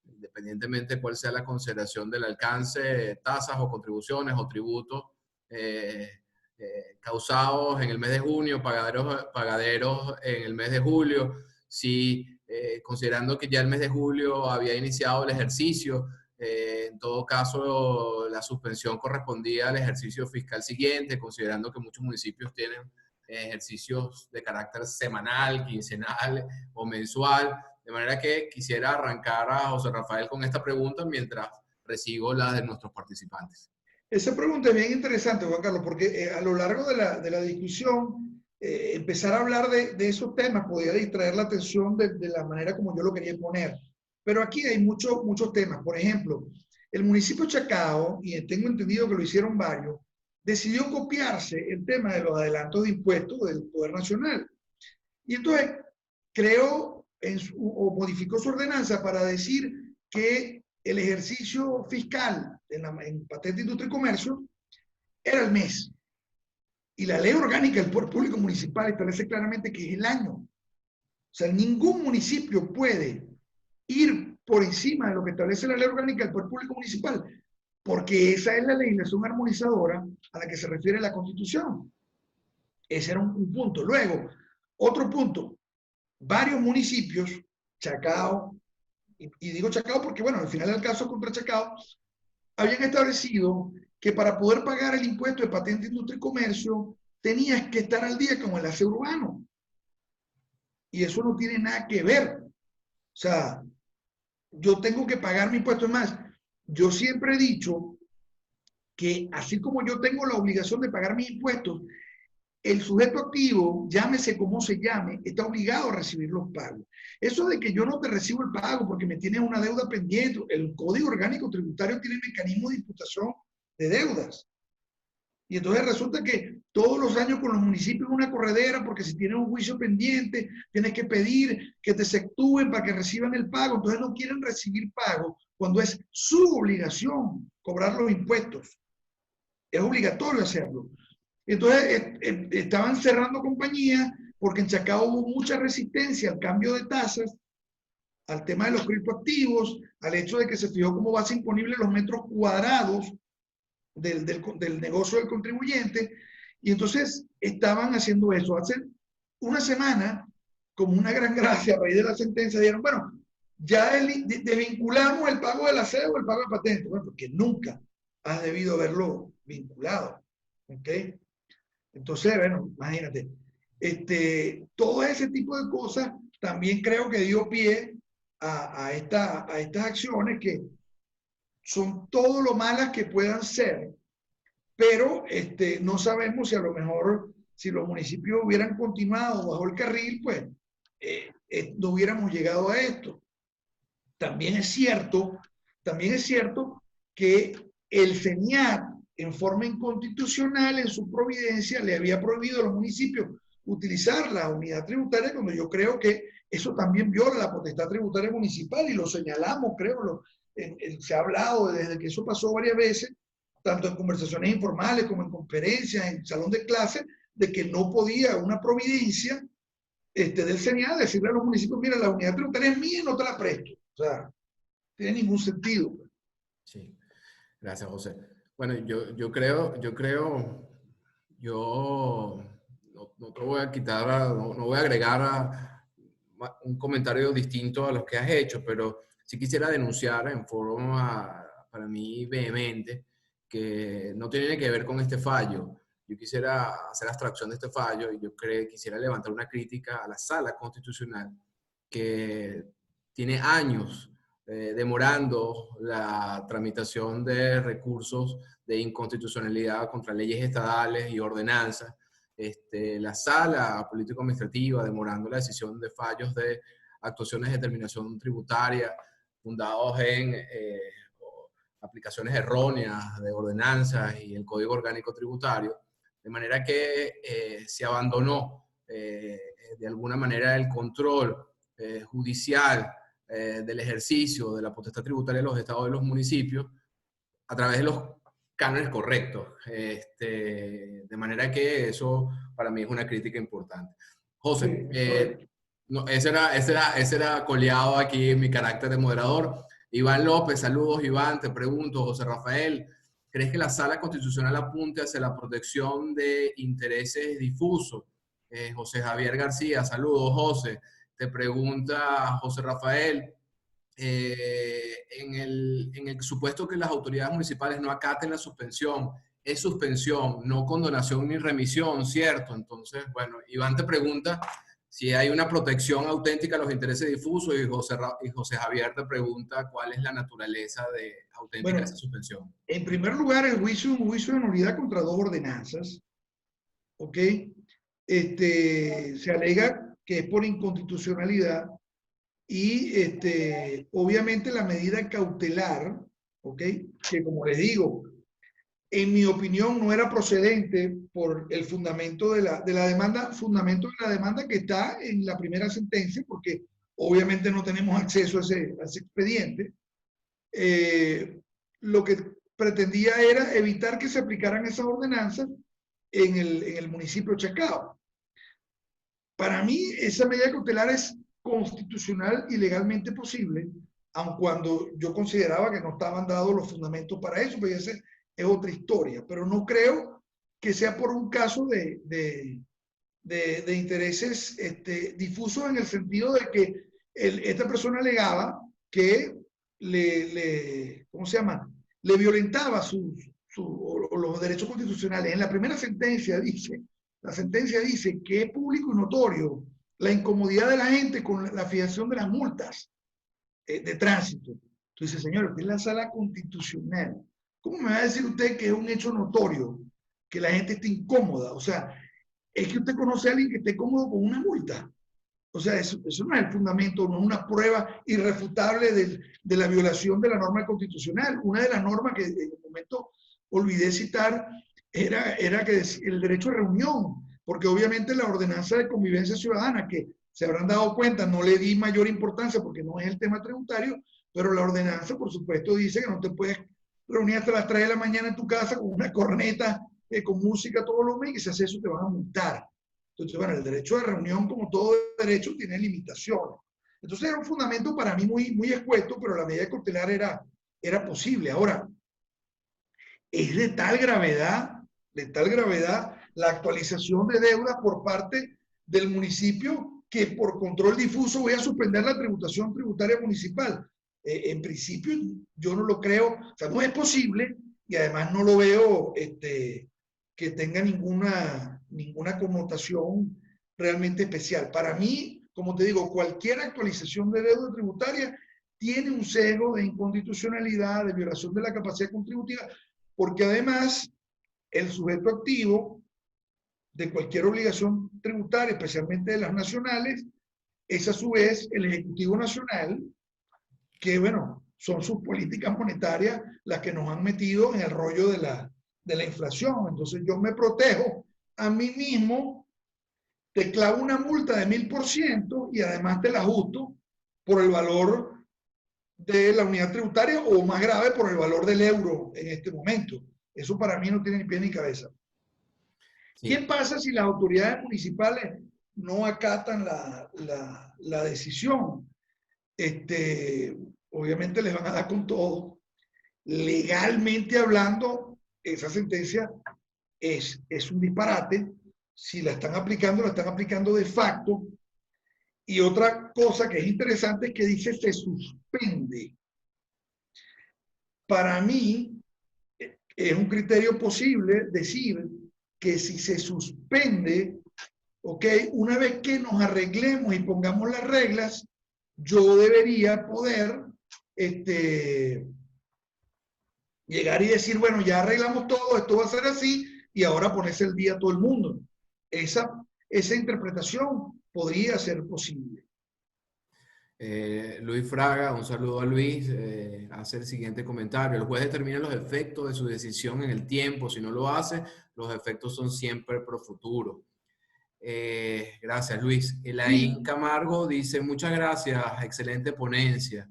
independientemente de cuál sea la consideración del alcance, tasas o contribuciones o tributos causados en el mes de junio, pagaderos en el mes de julio, si considerando que ya el mes de julio había iniciado el ejercicio, en todo caso la suspensión correspondía al ejercicio fiscal siguiente, considerando que muchos municipios tienen ejercicios de carácter semanal, quincenal o mensual, de manera que quisiera arrancar a José Rafael con esta pregunta mientras recibo las de nuestros participantes. Esa pregunta es bien interesante, Juan Carlos, porque a lo largo de la discusión, empezar a hablar de esos temas podía distraer la atención de la manera como yo lo quería poner. Pero aquí hay muchos temas. Por ejemplo, el municipio Chacao, y tengo entendido que lo hicieron varios, decidió copiarse el tema de los adelantos de impuestos del Poder Nacional. Y entonces creó o modificó su ordenanza para decir que el ejercicio fiscal en patente, industria y comercio era el mes. Y la ley orgánica del Poder Público Municipal establece claramente que es el año. O sea, ningún municipio puede ir por encima de lo que establece la ley orgánica del Poder Público Municipal, porque esa es la legislación armonizadora a la que se refiere la Constitución. Ese era un punto. Luego, otro punto, varios municipios, Chacao, y digo Chacao porque, bueno, al final del caso contra Chacao, habían establecido que para poder pagar el impuesto de patente, industria y comercio, tenías que estar al día con el aseo urbano. y eso no tiene nada que ver. O sea, yo tengo que pagar mi impuesto. Es más, yo siempre he dicho que así como yo tengo la obligación de pagar mis impuestos, el sujeto activo, llámese como se llame, está obligado a recibir los pagos. Eso de que yo no te recibo el pago porque me tienes una deuda pendiente, el Código Orgánico Tributario tiene mecanismo de imputación de deudas. Y entonces resulta que todos los años con los municipios una corredera, porque si tienes un juicio pendiente, tienes que pedir que te exceptúen para que reciban el pago. Entonces no quieren recibir pago cuando es su obligación cobrar los impuestos. Es obligatorio hacerlo. Entonces estaban cerrando compañías porque en Chacao hubo mucha resistencia al cambio de tasas, al tema de los criptoactivos, al hecho de que se fijó como base imponible los metros cuadrados del negocio del contribuyente, y entonces estaban haciendo eso. Hace una semana, como una gran gracia a raíz de la sentencia, dijeron, bueno, ya desvinculamos el pago de la sede o el pago de patente. Bueno, porque nunca has debido haberlo vinculado. ¿Ok? Entonces, bueno, imagínate. Todo ese tipo de cosas también creo que dio pie a estas acciones que son todo lo malas que puedan ser, pero no sabemos si a lo mejor, si los municipios hubieran continuado bajo el carril, pues no hubiéramos llegado a esto. También es cierto que el CENIAT, en forma inconstitucional, en su providencia, le había prohibido a los municipios utilizar la unidad tributaria, cuando yo creo que eso también viola la potestad tributaria municipal, y lo señalamos, creo, se ha hablado desde que eso pasó varias veces, tanto en conversaciones informales como en conferencias, en salón de clase, de que no podía una providencia del CENIAT decirle a los municipios, mira, la unidad tributaria es mía y no te la presto. O sea, no tiene ningún sentido. Sí, gracias, José. Bueno, yo no te voy a quitar, no voy a agregar un comentario distinto a los que has hecho, pero sí quisiera denunciar en forma, para mí, vehemente, que no tiene que ver con este fallo. Yo quisiera hacer abstracción de este fallo y quisiera levantar una crítica a la Sala Constitucional, que tiene años demorando la tramitación de recursos de inconstitucionalidad contra leyes estadales y ordenanzas. La sala político-administrativa demorando la decisión de fallos de actuaciones de determinación tributaria fundados en aplicaciones erróneas de ordenanzas y el Código Orgánico Tributario, de manera que se abandonó de alguna manera el control judicial del ejercicio de la potestad tributaria de los estados y de los municipios a través de los cánones correctos. De manera que eso para mí es una crítica importante. José, no, ese era coleado aquí en mi carácter de moderador. Iván López, saludos Iván, te pregunto, José Rafael, ¿crees que la Sala Constitucional apunte hacia la protección de intereses difusos? José Javier García, saludos José. Te pregunta José Rafael, en el supuesto que las autoridades municipales no acaten la suspensión, es suspensión, no condonación ni remisión, ¿cierto? Entonces, bueno, Iván te pregunta si hay una protección auténtica a los intereses difusos, y José Javier te pregunta cuál es la naturaleza auténtica de esa suspensión. En primer lugar, el juicio es un juicio de nulidad contra dos ordenanzas, ¿ok? Se alega que es por inconstitucionalidad, y obviamente la medida cautelar, ¿ok? Que como les digo, en mi opinión no era procedente por el fundamento de la demanda, que está en la primera sentencia, porque obviamente no tenemos acceso a ese expediente. Lo que pretendía era evitar que se aplicaran esas ordenanzas en el municipio de Chacao. Para mí esa medida cautelar es constitucional y legalmente posible, aun cuando yo consideraba que no estaban dados los fundamentos para eso, pero esa es otra historia. Pero no creo que sea por un caso de intereses difusos, en el sentido de que esta persona alegaba que ¿cómo se llama? Le violentaba los derechos constitucionales. En la primera sentencia dice, la sentencia dice que es público y notorio la incomodidad de la gente con la fijación de las multas de tránsito. Entonces, señor, usted es la sala constitucional. ¿Cómo me va a decir usted que es un hecho notorio que la gente esté incómoda? O sea, es que usted conoce a alguien que esté cómodo con una multa. O sea, eso no es el fundamento, no es una prueba irrefutable de la violación de la norma constitucional. Una de las normas que en el momento olvidé citar era que el derecho a reunión, porque obviamente la ordenanza de convivencia ciudadana, que se habrán dado cuenta, no le di mayor importancia porque no es el tema tributario, pero la ordenanza, por supuesto, dice que no te puedes reunir hasta las 3 de la mañana en tu casa con una corneta, con música a todo volumen, y que si haces eso te van a multar. Entonces, bueno, el derecho de reunión, como todo derecho, tiene limitaciones. Entonces, era un fundamento para mí muy escueto, pero la medida cautelar era posible. Ahora, es de tal gravedad la actualización de deuda por parte del municipio que por control difuso voy a suspender la tributación tributaria municipal. En principio, yo no lo creo, o sea, no es posible y además no lo veo que tenga ninguna connotación realmente especial. Para mí, como te digo, cualquier actualización de deuda tributaria tiene un sesgo de inconstitucionalidad, de violación de la capacidad contributiva, porque además el sujeto activo de cualquier obligación tributaria, especialmente de las nacionales, es a su vez el Ejecutivo Nacional, que bueno, son sus políticas monetarias las que nos han metido en el rollo de la inflación. Entonces yo me protejo a mí mismo, te clavo una multa de 1000% y además te la ajusto por el valor de la unidad tributaria o más grave por el valor del euro en este momento. Eso para mí no tiene ni pie ni cabeza. Sí. ¿Qué pasa si las autoridades municipales no acatan la decisión? Obviamente les van a dar con todo. Legalmente hablando, esa sentencia es un disparate. Si la están aplicando de facto. Y otra cosa que es interesante es que dice se suspende. Para mí es un criterio posible decir que si se suspende, ¿ok? Una vez que nos arreglemos y pongamos las reglas, yo debería poder llegar y decir, bueno, ya arreglamos todo, esto va a ser así, y ahora ponerse el día a todo el mundo. Esa interpretación podría ser posible. Luis Fraga, un saludo a Luis, hace el siguiente comentario. El juez determina los efectos de su decisión en el tiempo. Si no lo hace, los efectos son siempre pro futuro. Gracias, Luis. Elaine Camargo dice, muchas gracias, excelente ponencia.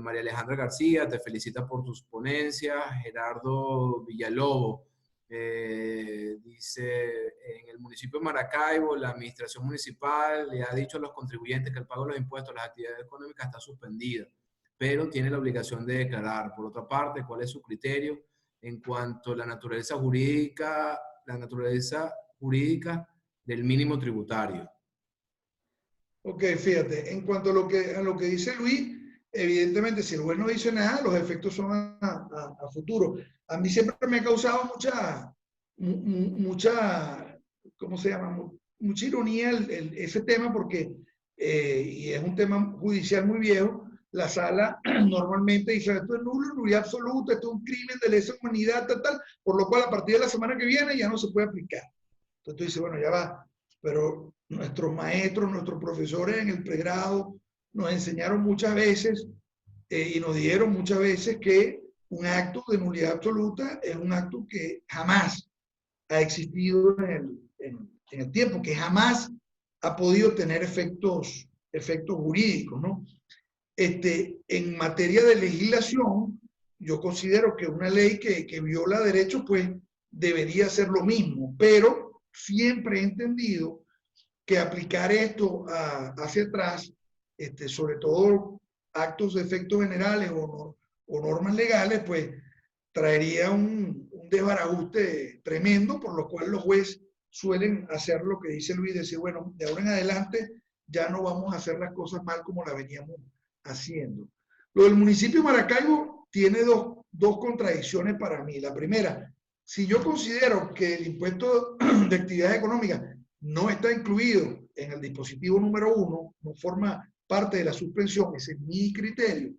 María Alejandra García, te felicita por tus ponencias. Gerardo Villalobos dice, en el municipio de Maracaibo, la administración municipal le ha dicho a los contribuyentes que el pago de los impuestos a las actividades económicas está suspendida, pero tiene la obligación de declarar. Por otra parte, ¿cuál es su criterio en cuanto a la naturaleza jurídica del mínimo tributario? Ok, fíjate, en cuanto a lo que dice Luis, evidentemente si el juez no dice nada, los efectos son a futuro. A mí siempre me ha causado mucha, ¿cómo se llama? Mucha ironía ese tema porque, y es un tema judicial muy viejo, la sala normalmente dice, esto es nulo, nulidad absoluta, esto es un crimen de lesa humanidad, tal, por lo cual a partir de la semana que viene ya no se puede aplicar. Entonces tú dices, bueno, ya va, pero nuestros maestros, nuestros profesores en el pregrado nos enseñaron muchas veces y nos dijeron muchas veces que un acto de nulidad absoluta es un acto que jamás ha existido en el tiempo, que jamás ha podido tener efectos jurídicos, ¿no? En materia de legislación, yo considero que una ley que viola derechos, pues debería ser lo mismo, pero siempre he entendido que aplicar esto hacia atrás, sobre todo actos de efectos generales o normas legales, pues traería un desbarajuste tremendo, por lo cual los jueces suelen hacer lo que dice Luis, decir, bueno, de ahora en adelante ya no vamos a hacer las cosas mal como las veníamos haciendo. Lo del municipio de Maracaibo tiene dos contradicciones para mí. La primera, si yo considero que el impuesto de actividades económicas no está incluido en el dispositivo número 1, no forma parte de la suspensión, ese es mi criterio.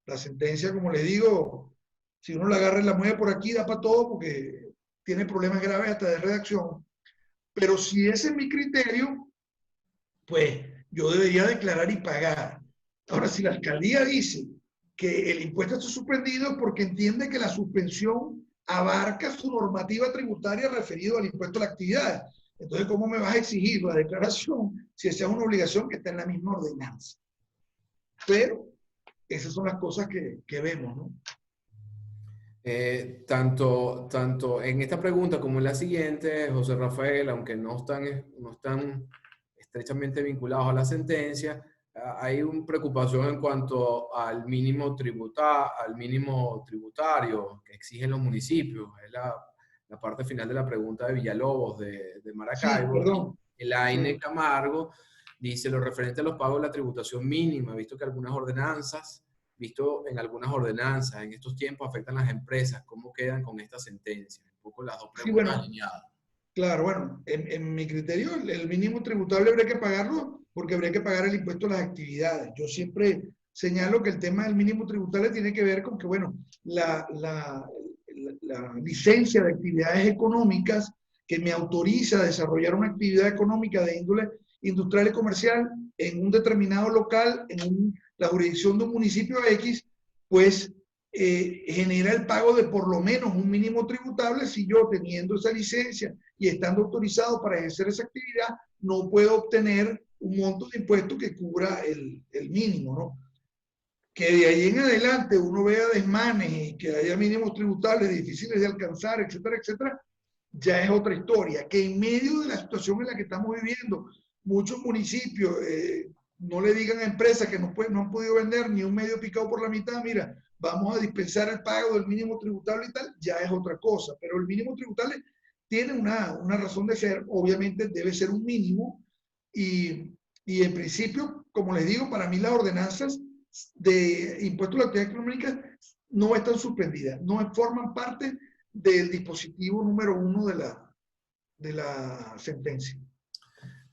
La sentencia, como les digo, si uno la agarra y la mueve por aquí, da para todo porque tiene problemas graves hasta de redacción. Pero si ese es mi criterio, pues yo debería declarar y pagar. Ahora, si la alcaldía dice que el impuesto está suspendido porque entiende que la suspensión abarca su normativa tributaria referido al impuesto a la actividad, entonces, ¿cómo me vas a exigir la declaración si esa es una obligación que está en la misma ordenanza? Pero esas son las cosas que vemos, ¿no? Tanto en esta pregunta como en la siguiente, José Rafael, aunque no están estrechamente vinculados a la sentencia, hay una preocupación en cuanto al mínimo tributario que exigen los municipios. Es la parte final de la pregunta de Villalobos, de Sí, Maracaibo. perdón. El AINE Sí. Camargo dice lo referente a los pagos de la tributación mínima, visto en algunas ordenanzas en estos tiempos afectan a las empresas. ¿Cómo quedan con esta sentencia? Un poco las dos Sí, preguntas bueno, alineadas. claro, bueno, en mi criterio, el mínimo tributable habría que pagarlo porque habría que pagar el impuesto a las actividades. Yo siempre señalo que el tema del mínimo tributable tiene que ver con que, bueno, la licencia de actividades económicas que me autoriza a desarrollar una actividad económica de índole industrial y comercial en un determinado local, la jurisdicción de un municipio X, pues genera el pago de por lo menos un mínimo tributable si yo teniendo esa licencia y estando autorizado para ejercer esa actividad, no puedo obtener un monto de impuesto que cubra el mínimo, ¿no? Que de ahí en adelante uno vea desmanes y que haya mínimos tributables difíciles de alcanzar, etcétera, etcétera, ya es otra historia. Que en medio de la situación en la que estamos viviendo, muchos municipios no le digan a empresas que no han podido vender ni un medio picado por la mitad, mira, vamos a dispensar el pago del mínimo tributable y tal, ya es otra cosa. Pero el mínimo tributable tiene una razón de ser, obviamente debe ser un mínimo y en principio, como les digo, para mí las ordenanzas de impuestos a la actividad económica no están suspendidas, no forman parte del dispositivo número 1 de la sentencia.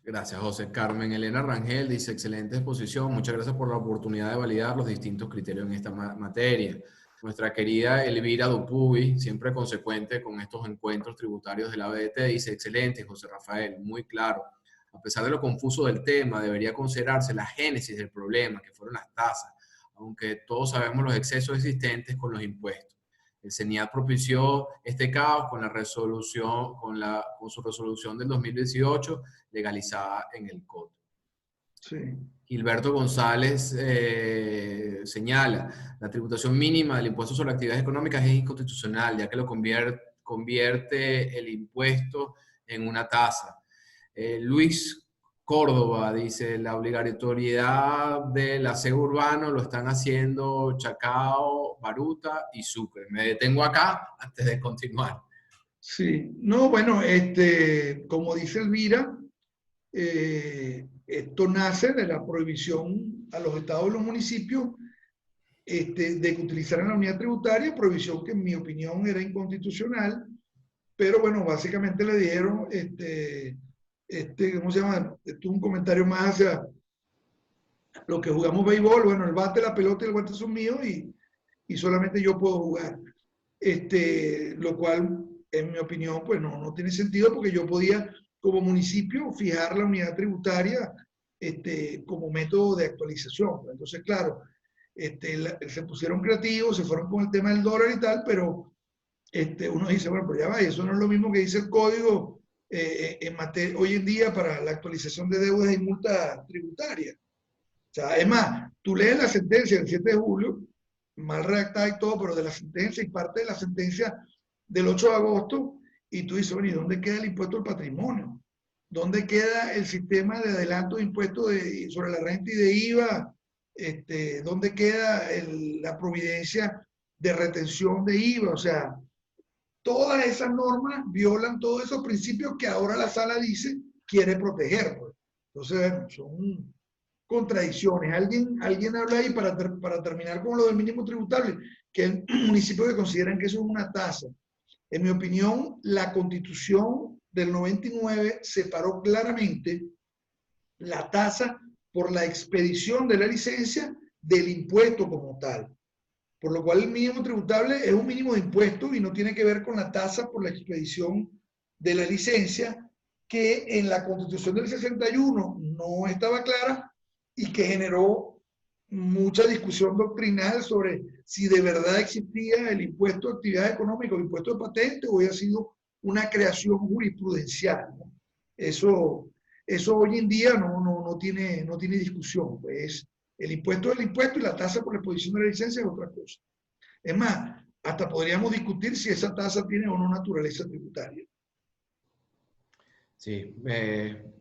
Gracias, José. Carmen Elena Rangel dice, excelente exposición, muchas gracias por la oportunidad de validar los distintos criterios en esta materia. Nuestra querida Elvira Dupuy, siempre consecuente con estos encuentros tributarios de la BDT, dice, excelente, José Rafael, muy claro. A pesar de lo confuso del tema, debería considerarse la génesis del problema, que fueron las tasas, aunque todos sabemos los excesos existentes con los impuestos. El CENIAT propició este caos con su resolución del 2018 legalizada en el COT. Sí. Gilberto González señala, la tributación mínima del impuesto sobre actividades económicas es inconstitucional, ya que lo convierte el impuesto en una tasa. Luis Córdoba dice, la obligatoriedad del aseo urbano lo están haciendo Chacao, Baruta y Sucre. Me detengo acá antes de continuar. Sí, no, bueno, como dice Elvira, esto nace de la prohibición a los estados y los municipios de que utilizaran la unidad tributaria, prohibición que en mi opinión era inconstitucional, pero bueno, básicamente le dijeron, ¿cómo se llama? Esto es un comentario más hacia los que jugamos béisbol, bueno, el bate, la pelota y el guante son míos y solamente yo puedo jugar. Lo cual, en mi opinión, pues no tiene sentido porque yo podía, como municipio, fijar la unidad tributaria como método de actualización. Entonces, claro, se pusieron creativos, se fueron con el tema del dólar y tal, pero uno dice, bueno, pues ya va, y eso no es lo mismo que dice el código hoy en día para la actualización de deudas y multas tributarias. O sea, es más, tú lees la sentencia del 7 de julio, mal redactada y todo, pero de la sentencia y parte de la sentencia del 8 de agosto, y tú dices, bueno, ¿y dónde queda el impuesto al patrimonio? ¿Dónde queda el sistema de adelanto de impuestos sobre la renta y de IVA? ¿Dónde queda la providencia de retención de IVA? O sea, todas esas normas violan todos esos principios que ahora la sala dice quiere proteger. Pues. Entonces, bueno, son contradicciones. Alguien habla ahí para terminar con lo del mínimo tributable, que hay municipios que consideran que eso es una tasa. En mi opinión, la Constitución del 99 separó claramente la tasa por la expedición de la licencia del impuesto como tal. Por lo cual el mínimo tributable es un mínimo de impuesto y no tiene que ver con la tasa por la expedición de la licencia, que en la Constitución del 61 no estaba clara y que generó mucha discusión doctrinal sobre si de verdad existía el impuesto de actividad económica o el impuesto de patente o había sido una creación jurisprudencial, ¿no? Eso hoy en día no tiene discusión. Pues el impuesto es el impuesto y la tasa por la exposición de la licencia es otra cosa. Es más, hasta podríamos discutir si esa tasa tiene o no naturaleza tributaria. Sí,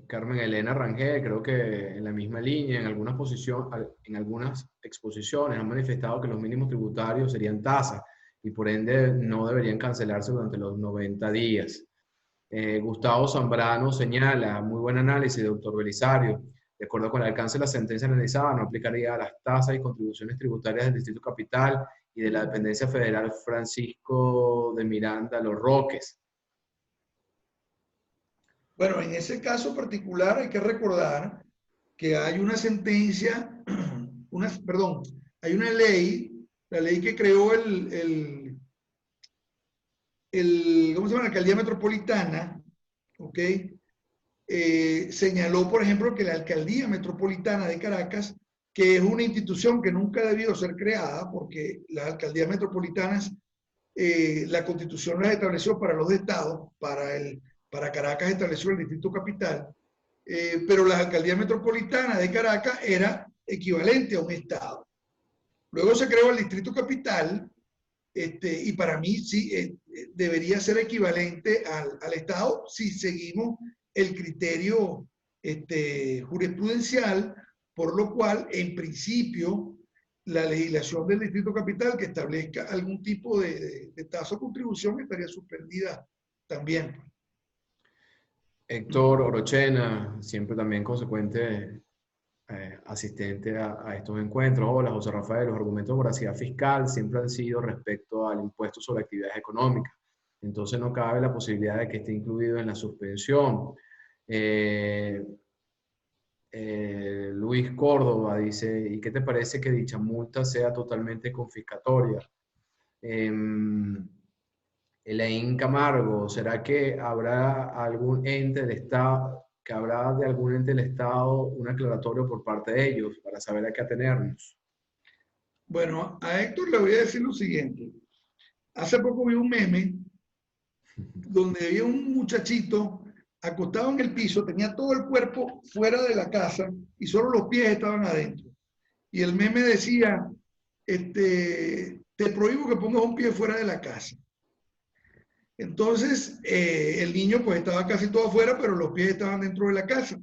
Carmen Elena Rangel, creo que en la misma línea, en algunas exposiciones han manifestado que los mínimos tributarios serían tasas y por ende no deberían cancelarse durante los 90 días. Gustavo Zambrano señala, muy buen análisis, doctor Belisario. De acuerdo con el alcance de la sentencia analizada, no aplicaría a las tasas y contribuciones tributarias del Distrito Capital y de la dependencia federal Francisco de Miranda Los Roques. Bueno, en ese caso particular hay que recordar que hay una sentencia, perdón, hay una ley, la ley que creó ¿cómo se llama? La alcaldía metropolitana, ¿ok? Señaló, por ejemplo, que la alcaldía metropolitana de Caracas, que es una institución que nunca ha debido ser creada, porque las alcaldías metropolitanas, la Constitución las estableció para los estados, para Caracas estableció el Distrito Capital, pero la alcaldía metropolitana de Caracas era equivalente a un estado. Luego se creó el Distrito Capital, y para mí sí debería ser equivalente al Estado si seguimos el criterio jurisprudencial, por lo cual, en principio, la legislación del Distrito Capital que establezca algún tipo de tasa o contribución estaría suspendida también. Héctor Orochena, siempre también consecuente asistente a estos encuentros. Hola, José Rafael. Los argumentos de voracidad fiscal siempre han sido respecto al impuesto sobre actividades económicas. Entonces no cabe la posibilidad de que esté incluido en la suspensión. Luis Córdoba dice, ¿y qué te parece que dicha multa sea totalmente confiscatoria? Elaine Camargo, ¿será que habrá algún ente del Estado, que habrá de algún ente del Estado un aclaratorio por parte de ellos para saber a qué atenernos? Bueno, a Héctor le voy a decir lo siguiente. Hace poco vi un meme donde había un muchachito acostado en el piso, tenía todo el cuerpo fuera de la casa y solo los pies estaban adentro. Y el meme decía, te prohíbo que pongas un pie fuera de la casa. Entonces, el niño pues estaba casi todo afuera, pero los pies estaban dentro de la casa.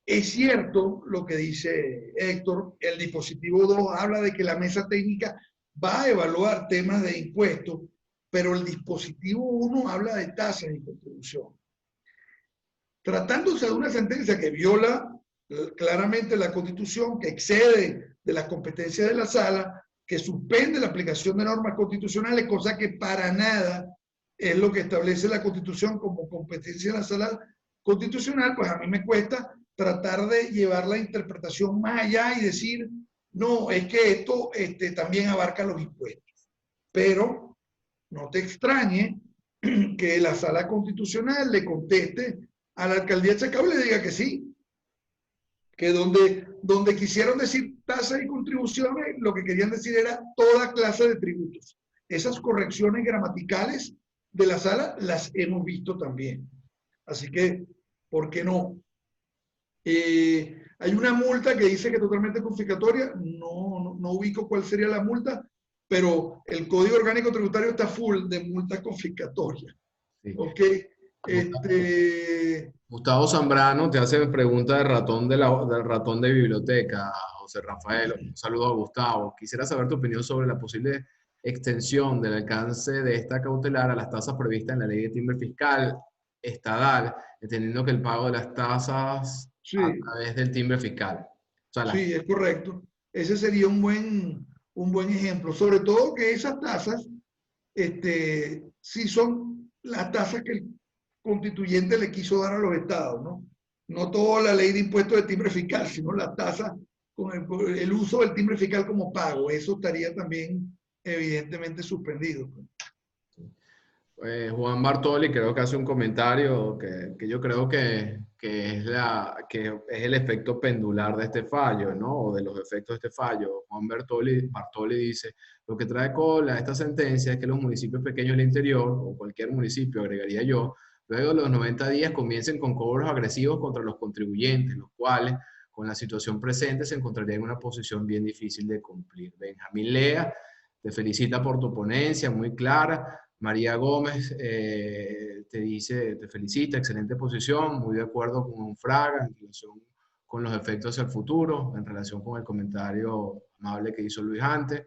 Es cierto lo que dice Héctor, el dispositivo 2 habla de que la mesa técnica va a evaluar temas de impuestos, pero el dispositivo 1 habla de tasas y contribución. Tratándose de una sentencia que viola claramente la Constitución, que excede de las competencias de la sala, que suspende la aplicación de normas constitucionales, cosa que para nada es lo que establece la Constitución como competencia de la sala constitucional, pues a mí me cuesta tratar de llevar la interpretación más allá y decir, no, es que esto también abarca los impuestos. Pero no te extrañe que la sala constitucional le conteste a la alcaldía de Chacao y le diga que sí, que donde quisieron decir tasas y contribuciones, lo que querían decir era toda clase de tributos. Esas correcciones gramaticales de la sala las hemos visto también. Así que, ¿por qué no? Hay una multa que dice que es totalmente confiscatoria, no ubico cuál sería la multa, pero el Código Orgánico Tributario está full de multas confiscatorias. Sí. ¿Ok? Gustavo Zambrano te hace pregunta del ratón de biblioteca, José Rafael. Un saludo a Gustavo. Quisiera saber tu opinión sobre la posible extensión del alcance de esta cautelar a las tasas previstas en la ley de timbre fiscal estatal, entendiendo que el pago de las tasas sí, a través del timbre fiscal. O sea, sí, es correcto. Ese sería un buen ejemplo. Sobre todo que esas tasas, sí son las tasas que constituyente le quiso dar a los estados, ¿no? No toda la ley de impuestos de timbre fiscal, sino la tasa con el uso del timbre fiscal como pago. Eso estaría también evidentemente suspendido. Juan Bartoli creo que hace un comentario que yo creo que es el efecto pendular de este fallo, ¿no? O de los efectos de este fallo. Juan Bartoli dice, lo que trae cola esta sentencia es que los municipios pequeños del interior, o cualquier municipio, agregaría yo, luego de los 90 días comiencen con cobros agresivos contra los contribuyentes, los cuales, con la situación presente, se encontrarían en una posición bien difícil de cumplir. Benjamín Lea te felicita por tu ponencia, muy clara. María Gómez te felicita, excelente posición, muy de acuerdo con Fraga en relación con los efectos hacia el futuro, en relación con el comentario amable que hizo Luis antes.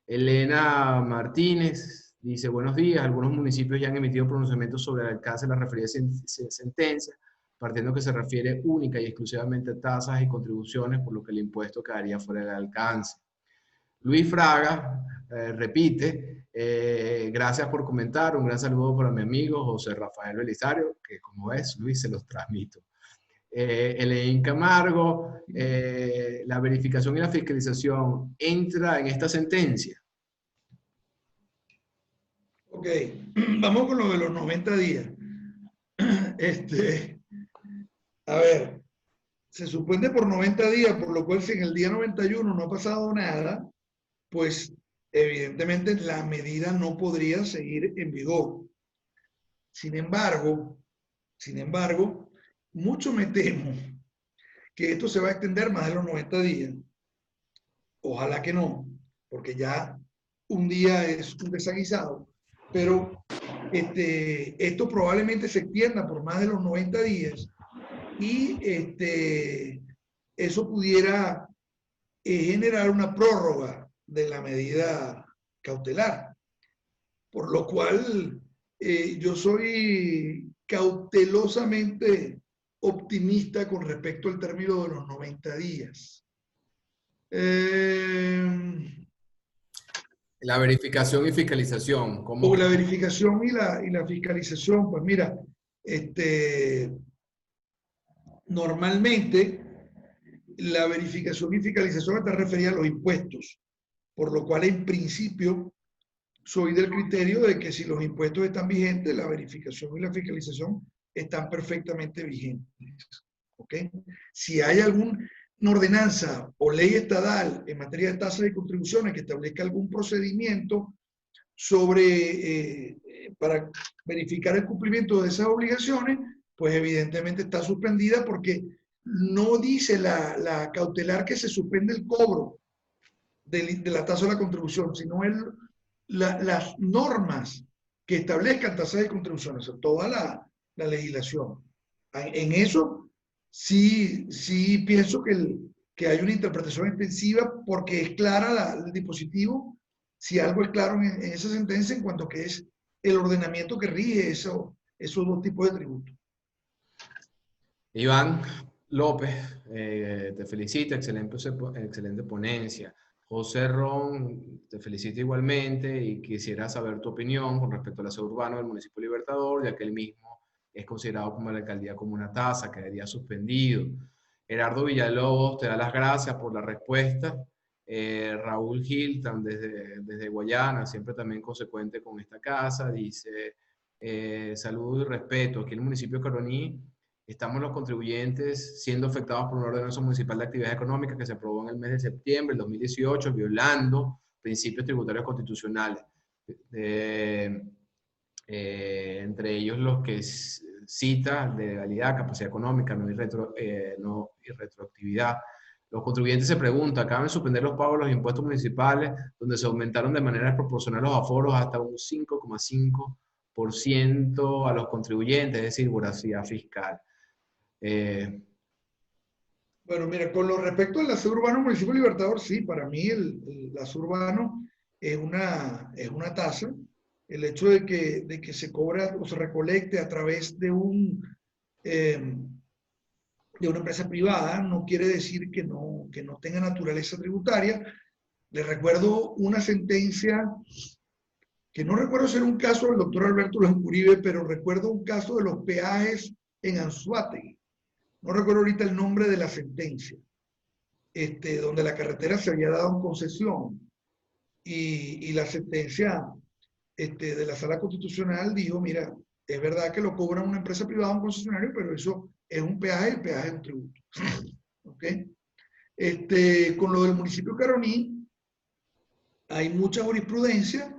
Elena Martínez dice, buenos días, algunos municipios ya han emitido pronunciamientos sobre el alcance de la referida sentencia, partiendo que se refiere única y exclusivamente a tasas y contribuciones, por lo que el impuesto quedaría fuera del alcance. Luis Fraga repite, gracias por comentar, un gran saludo para mi amigo José Rafael Belisario, que como ves, Luis, se los transmito. Elaine Camargo, la verificación y la fiscalización entra en esta sentencia. Ok, vamos con lo de los 90 días. A ver, se suspende por 90 días, por lo cual si en el día 91 no ha pasado nada, pues evidentemente la medida no podría seguir en vigor. Sin embargo, mucho me temo que esto se va a extender más de los 90 días. Ojalá que no, porque ya un día es un desaguisado, pero esto probablemente se extienda por más de los 90 días y eso pudiera generar una prórroga de la medida cautelar, por lo cual yo soy cautelosamente optimista con respecto al término de los 90 días. La verificación y fiscalización. ¿Cómo? La verificación y la fiscalización, pues mira, normalmente la verificación y fiscalización está referida a los impuestos, por lo cual en principio soy del criterio de que si los impuestos están vigentes, la verificación y la fiscalización están perfectamente vigentes. ¿Ok? Si hay alguna ordenanza o ley estatal en materia de tasas y contribuciones que establezca algún procedimiento para verificar el cumplimiento de esas obligaciones, pues evidentemente está suspendida porque no dice la cautelar que se suspende el cobro de la tasa de la contribución, sino las normas que establezcan tasas de contribución, o sea, toda la legislación. En eso sí pienso que hay una interpretación extensiva porque es clara el dispositivo, si algo es claro en esa sentencia en cuanto a que es el ordenamiento que rige esos dos tipos de tributos. Iván López, te felicita, excelente ponencia. José Ron, te felicito igualmente y quisiera saber tu opinión con respecto al aseo urbano del municipio Libertador, ya que el mismo es considerado como la alcaldía como una tasa, quedaría suspendido. Gerardo Villalobos te da las gracias por la respuesta. Raúl Hilton desde Guayana, siempre también consecuente con esta casa, dice, saludo y respeto. Aquí en el municipio de Caroní estamos los contribuyentes siendo afectados por una ordenanza municipal de actividad económica que se aprobó en el mes de septiembre del 2018, violando principios tributarios constitucionales. Entre ellos los que cita de legalidad, capacidad económica, no y retroactividad. Los contribuyentes se preguntan, ¿acaban de suspender los pagos de los impuestos municipales donde se aumentaron de manera desproporcional los aforos hasta un 5,5% a los contribuyentes, es decir, voracidad fiscal? Bueno, mira, con lo respecto al aseo urbano municipio Libertador, sí, para mí el aseo urbano es una tasa. El hecho de que se cobra o se recolecte a través de una empresa privada no quiere decir que no tenga naturaleza tributaria. Les recuerdo una sentencia que no recuerdo si era un caso del doctor Alberto Uribe, pero recuerdo un caso de los peajes en Anzoátegui. No recuerdo ahorita el nombre de la sentencia, donde la carretera se había dado en concesión y la sentencia de la Sala Constitucional dijo, mira, es verdad que lo cobra una empresa privada, un concesionario, pero eso es un peaje, el peaje es un tributo. ¿Okay? Con lo del municipio de Caroní, hay mucha jurisprudencia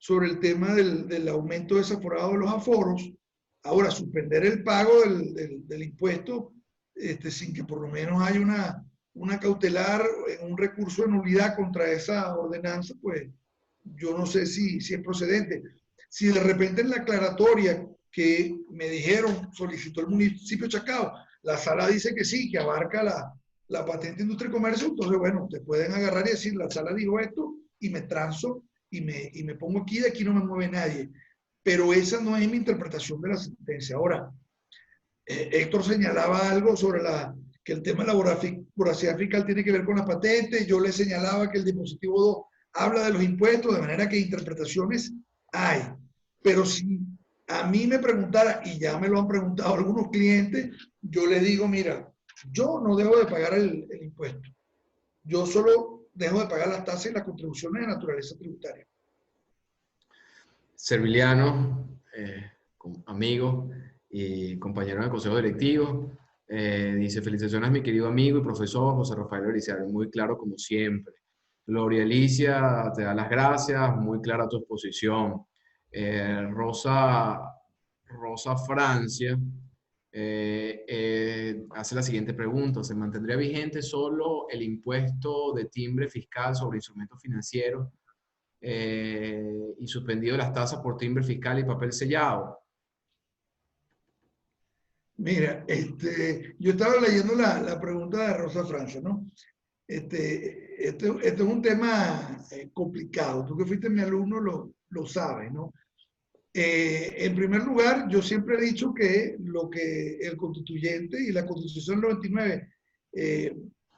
sobre el tema del aumento desaforado de los aforos. Ahora, suspender el pago del impuesto sin que por lo menos haya una cautelar, un recurso de nulidad contra esa ordenanza, pues yo no sé si es procedente. Si de repente en la aclaratoria que me dijeron solicitó el municipio de Chacao, la sala dice que sí, que abarca la patente industria y comercio, entonces bueno, te pueden agarrar y decir, la sala dijo esto y me transo y me pongo aquí, de aquí no me mueve nadie. Pero esa no es mi interpretación de la sentencia. Ahora, Héctor señalaba algo sobre que el tema de la voracidad fiscal tiene que ver con la patente. Yo le señalaba que el dispositivo 2 habla de los impuestos, de manera que interpretaciones hay. Pero si a mí me preguntara, y ya me lo han preguntado algunos clientes, yo le digo, mira, yo no dejo de pagar el impuesto. Yo solo dejo de pagar las tasas y las contribuciones de naturaleza tributaria. Serviliano, amigo y compañero del consejo directivo, dice, felicitaciones a mi querido amigo y profesor José Rafael Elizardo, muy claro como siempre. Gloria Alicia te da las gracias, muy clara tu exposición. Rosa Francia hace la siguiente pregunta, ¿se mantendría vigente solo el impuesto de timbre fiscal sobre instrumentos financieros y suspendido las tasas por timbre fiscal y papel sellado? Mira, yo estaba leyendo la pregunta de Rosa Francia, ¿no? Esto es un tema complicado. Tú que fuiste mi alumno lo sabes, ¿no? En primer lugar, yo siempre he dicho que lo que el constituyente y la Constitución del 99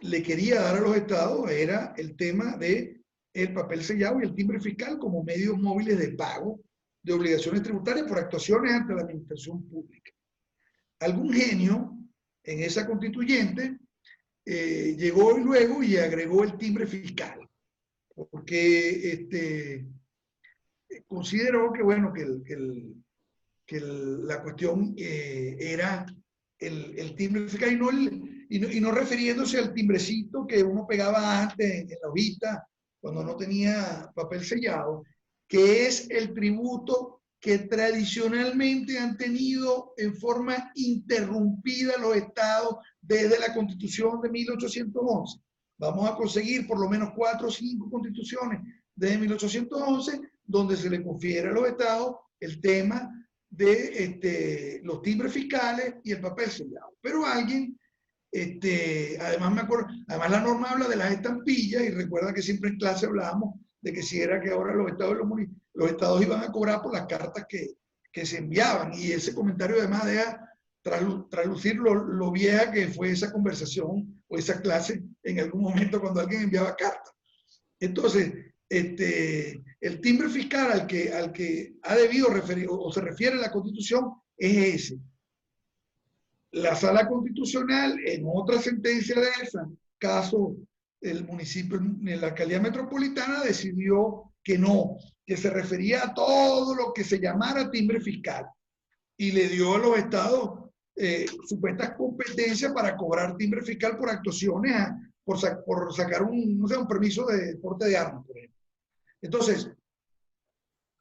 le quería dar a los estados era el tema de el papel sellado y el timbre fiscal como medios móviles de pago de obligaciones tributarias por actuaciones ante la administración pública. Algún genio en esa constituyente llegó luego y agregó el timbre fiscal, porque consideró que, bueno, la cuestión era el timbre fiscal y no refiriéndose al timbrecito que uno pegaba antes en la hojita cuando no tenía papel sellado, que es el tributo que tradicionalmente han tenido en forma interrumpida los estados desde la Constitución de 1811. Vamos a conseguir por lo menos 4 o 5 constituciones desde 1811 donde se le confiere a los estados el tema de los timbres fiscales y el papel sellado. Pero alguien, además me acuerdo, además la norma habla de las estampillas y recuerda que siempre en clase hablábamos de que si era que ahora los estados iban a cobrar por las cartas que se enviaban, y ese comentario además deja traslucir lo vieja que fue esa conversación o esa clase en algún momento cuando alguien enviaba cartas. Entonces, el timbre fiscal al que ha debido referir o se refiere la Constitución es ese. La Sala Constitucional, en otra sentencia de esa, caso el municipio, en la alcaldía metropolitana, decidió que no, que se refería a todo lo que se llamara timbre fiscal y le dio a los estados supuestas competencias para cobrar timbre fiscal por actuaciones, por sacar un permiso de porte de armas, por ejemplo. Entonces,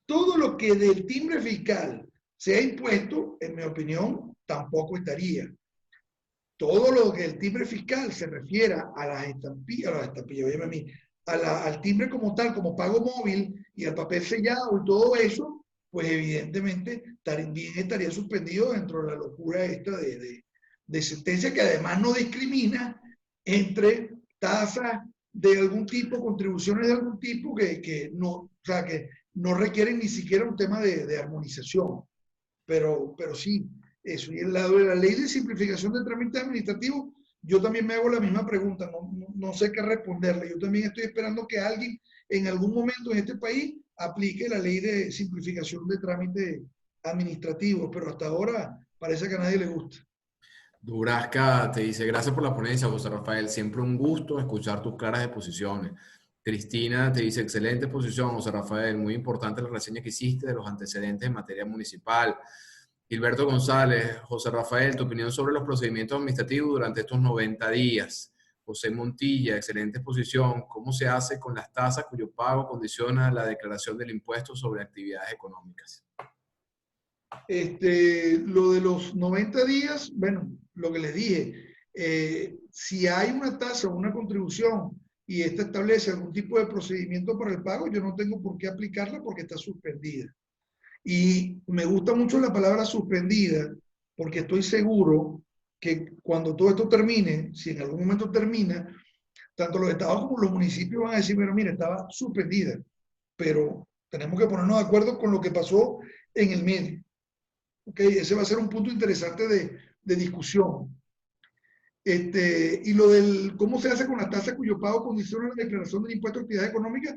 todo lo que del timbre fiscal se ha impuesto, en mi opinión, tampoco estaría. Todo lo que el timbre fiscal se refiera a las estampillas, óyeme a mí, al timbre como tal, como pago móvil y al papel sellado y todo eso, pues evidentemente también estaría suspendido dentro de la locura esta de sentencia, que además no discrimina entre tasas de algún tipo, contribuciones de algún tipo que no, o sea, que no requieren ni siquiera un tema de armonización. Pero sí, eso. Y el lado de la ley de simplificación de trámites administrativos, yo también me hago la misma pregunta, no sé qué responderle. Yo también estoy esperando que alguien en algún momento en este país aplique la ley de simplificación de trámites administrativos, pero hasta ahora parece que a nadie le gusta. Durasca te dice, gracias por la ponencia, José Rafael. Siempre un gusto escuchar tus claras exposiciones. Cristina te dice, excelente exposición, José Rafael. Muy importante la reseña que hiciste de los antecedentes en materia municipal. Gilberto González, José Rafael, tu opinión sobre los procedimientos administrativos durante estos 90 días. José Montilla, excelente exposición. ¿Cómo se hace con las tasas cuyo pago condiciona la declaración del impuesto sobre actividades económicas? Lo de los 90 días, bueno, lo que les dije, si hay una tasa o una contribución y esta establece algún tipo de procedimiento para el pago, yo no tengo por qué aplicarla porque está suspendida. Y me gusta mucho la palabra suspendida porque estoy seguro que cuando todo esto termine, si en algún momento termina, tanto los estados como los municipios van a decir, bueno, mira, estaba suspendida, pero tenemos que ponernos de acuerdo con lo que pasó en el medio. ¿Okay? Ese va a ser un punto interesante de discusión. Y lo del cómo se hace con la tasa cuyo pago condiciona la declaración del impuesto de actividad económica,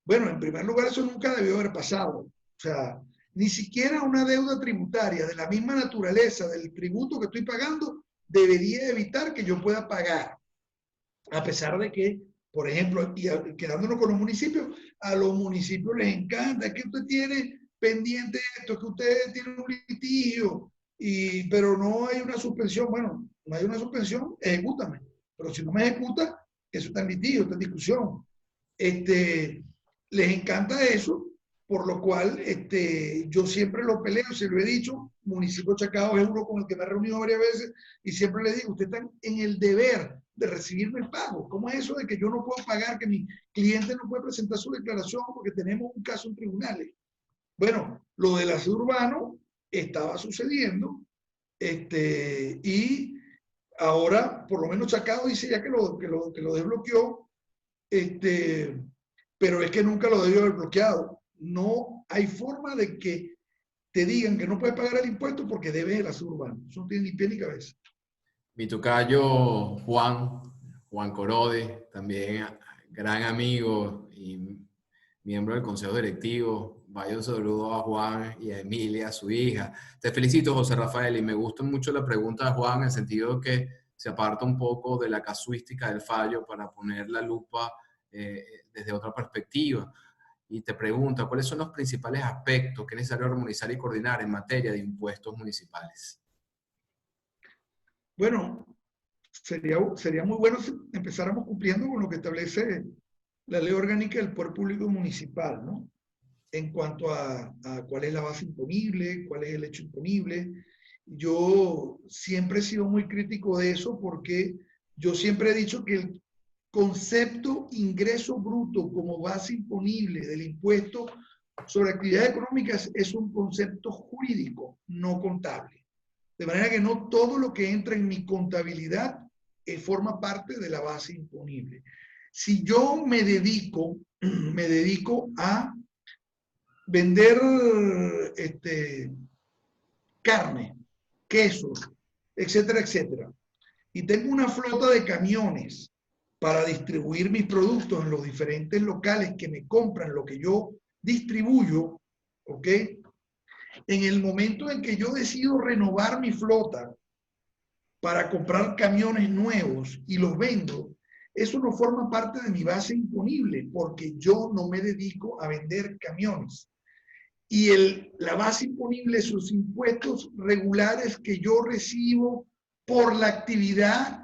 bueno, en primer lugar, eso nunca debió haber pasado. O sea, ni siquiera una deuda tributaria de la misma naturaleza del tributo que estoy pagando debería evitar que yo pueda pagar. A pesar de que, por ejemplo, y quedándonos con los municipios, a los municipios les encanta, es que usted tiene pendiente esto, es que usted tiene un litigio, pero no hay una suspensión. Bueno, no hay una suspensión, ejecútame. Pero si no me ejecuta, eso está en litigio, está en discusión. Les encanta eso, por lo cual yo siempre lo peleo, se lo he dicho, municipio Chacao es uno con el que me he reunido varias veces y siempre le digo, ustedes están en el deber de recibirme el pago. ¿Cómo es eso de que yo no puedo pagar, que mi cliente no puede presentar su declaración porque tenemos un caso en tribunales? Bueno, lo del aseo urbano estaba sucediendo y ahora por lo menos Chacao dice ya que lo desbloqueó, pero es que nunca lo debió haber bloqueado. No hay forma de que te digan que no puedes pagar el impuesto porque debes el aseo urbano. Eso no tiene ni pie ni cabeza. Mi tocayo Juan Corode, también gran amigo y miembro del consejo directivo. Vaya un saludo a Juan y a Emilia, su hija. Te felicito, José Rafael, y me gusta mucho la pregunta de Juan en el sentido de que se aparta un poco de la casuística del fallo para poner la lupa desde otra perspectiva. Y te pregunta, ¿cuáles son los principales aspectos que es necesario armonizar y coordinar en materia de impuestos municipales? Bueno, sería muy bueno si empezáramos cumpliendo con lo que establece la ley orgánica del Poder Público Municipal, ¿no? En cuanto a cuál es la base imponible, cuál es el hecho imponible. Yo siempre he sido muy crítico de eso porque yo siempre he dicho que el concepto ingreso bruto como base imponible del impuesto sobre actividades económicas es un concepto jurídico, no contable. De manera que no todo lo que entra en mi contabilidad forma parte de la base imponible. Si yo me dedico a vender carne, quesos, etcétera, etcétera, y tengo una flota de camiones para distribuir mis productos en los diferentes locales que me compran lo que yo distribuyo, ¿ok? En el momento en que yo decido renovar mi flota para comprar camiones nuevos y los vendo, eso no forma parte de mi base imponible porque yo no me dedico a vender camiones. Y la base imponible son los impuestos regulares que yo recibo por la actividad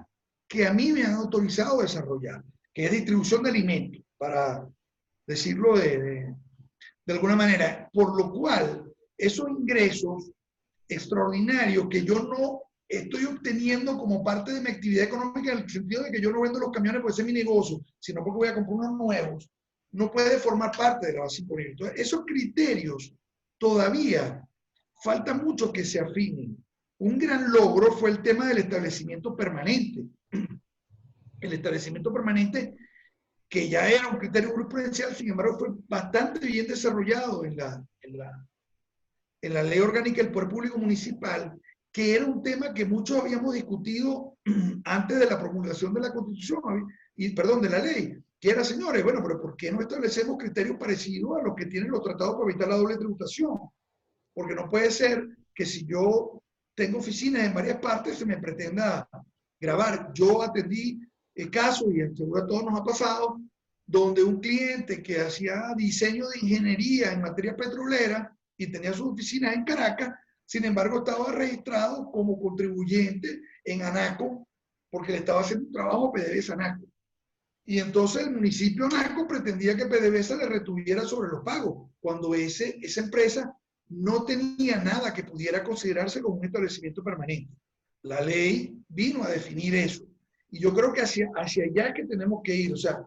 que a mí me han autorizado a desarrollar, que es distribución de alimentos, para decirlo de alguna manera. Por lo cual, esos ingresos extraordinarios que yo no estoy obteniendo como parte de mi actividad económica, en el sentido de que yo no vendo los camiones porque ese es mi negocio, sino porque voy a comprar unos nuevos, no puede formar parte de la base imponible. Entonces, esos criterios todavía falta mucho que se afinen. Un gran logro fue el tema del establecimiento permanente. El establecimiento permanente, que ya era un criterio jurisprudencial, sin embargo, fue bastante bien desarrollado en la ley orgánica del Poder Público Municipal, que era un tema que muchos habíamos discutido antes de la promulgación de la Constitución, de la ley, quiera, señores, bueno, pero ¿por qué no establecemos criterios parecidos a los que tienen los tratados para evitar la doble tributación? Porque no puede ser que si yo tengo oficinas en varias partes se me pretenda grabar. Yo atendí casos, y seguro a todos nos ha pasado, donde un cliente que hacía diseño de ingeniería en materia petrolera y tenía sus oficinas en Caracas, sin embargo estaba registrado como contribuyente en ANACO porque le estaba haciendo un trabajo a PDVSA ANACO. Y entonces el municipio ANACO pretendía que PDVSA le retuviera sobre los pagos, cuando esa empresa no tenía nada que pudiera considerarse como un establecimiento permanente. La ley vino a definir eso. Y yo creo que hacia allá es que tenemos que ir. O sea,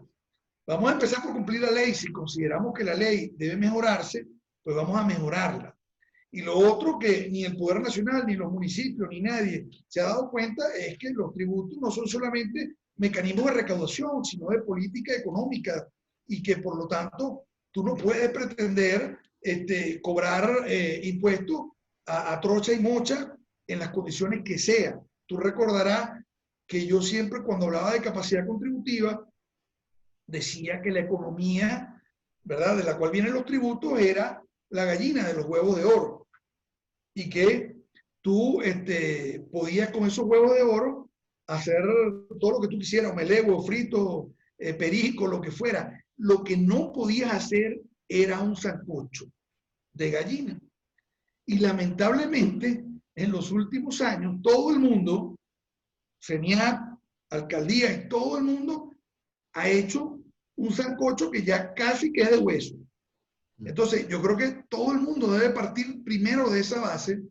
vamos a empezar por cumplir la ley. Si consideramos que la ley debe mejorarse, pues vamos a mejorarla. Y lo otro que ni el Poder Nacional, ni los municipios, ni nadie se ha dado cuenta es que los tributos no son solamente mecanismos de recaudación, sino de política económica, y que por lo tanto tú no puedes pretender cobrar impuestos a trocha y mocha en las condiciones que sea. Tú recordarás que yo siempre cuando hablaba de capacidad contributiva decía que la economía, ¿verdad?, de la cual vienen los tributos era la gallina de los huevos de oro, y que tú podías con esos huevos de oro hacer todo lo que tú quisieras, omelette, huevo frito, perico, lo que fuera. Lo que no podías hacer era un sancocho de gallina. Y lamentablemente, en los últimos años, todo el mundo, CENIAT, alcaldía y todo el mundo ha hecho un sancocho que ya casi que es de hueso. Entonces, yo creo que todo el mundo debe partir primero de esa base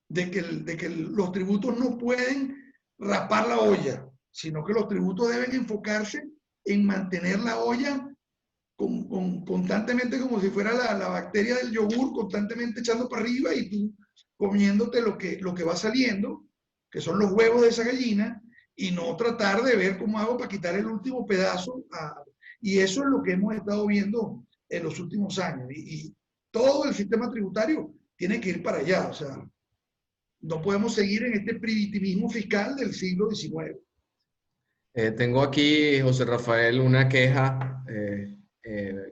de que los tributos no pueden rapar la olla, sino que los tributos deben enfocarse en mantener la olla constantemente como si fuera la bacteria del yogur, constantemente echando para arriba y tú comiéndote lo que va saliendo, que son los huevos de esa gallina, y no tratar de ver cómo hago para quitar el último pedazo. Y eso es lo que hemos estado viendo en los últimos años. Y todo el sistema tributario tiene que ir para allá. O sea, no podemos seguir en este primitivismo fiscal del siglo XIX. Tengo aquí, José Rafael, una queja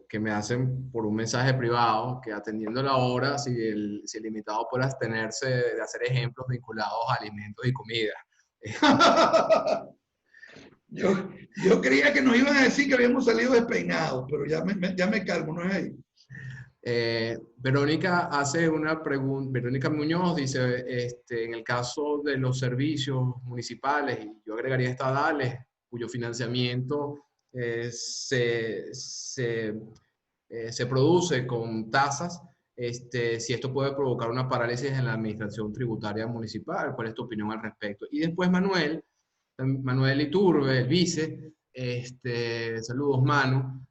que me hacen por un mensaje privado, que atendiendo la hora, si el invitado puede abstenerse de hacer ejemplos vinculados a alimentos y comida. Yo creía que nos iban a decir que habíamos salido despeinados, pero ya me calmo, no es ahí. Verónica hace una pregunta, Verónica Muñoz dice, en el caso de los servicios municipales, y yo agregaría estadales, cuyo financiamiento se produce con tasas, si esto puede provocar una parálisis en la administración tributaria municipal. ¿Cuál es tu opinión al respecto? Y después Manuel Iturbe, el vice, saludos Manu,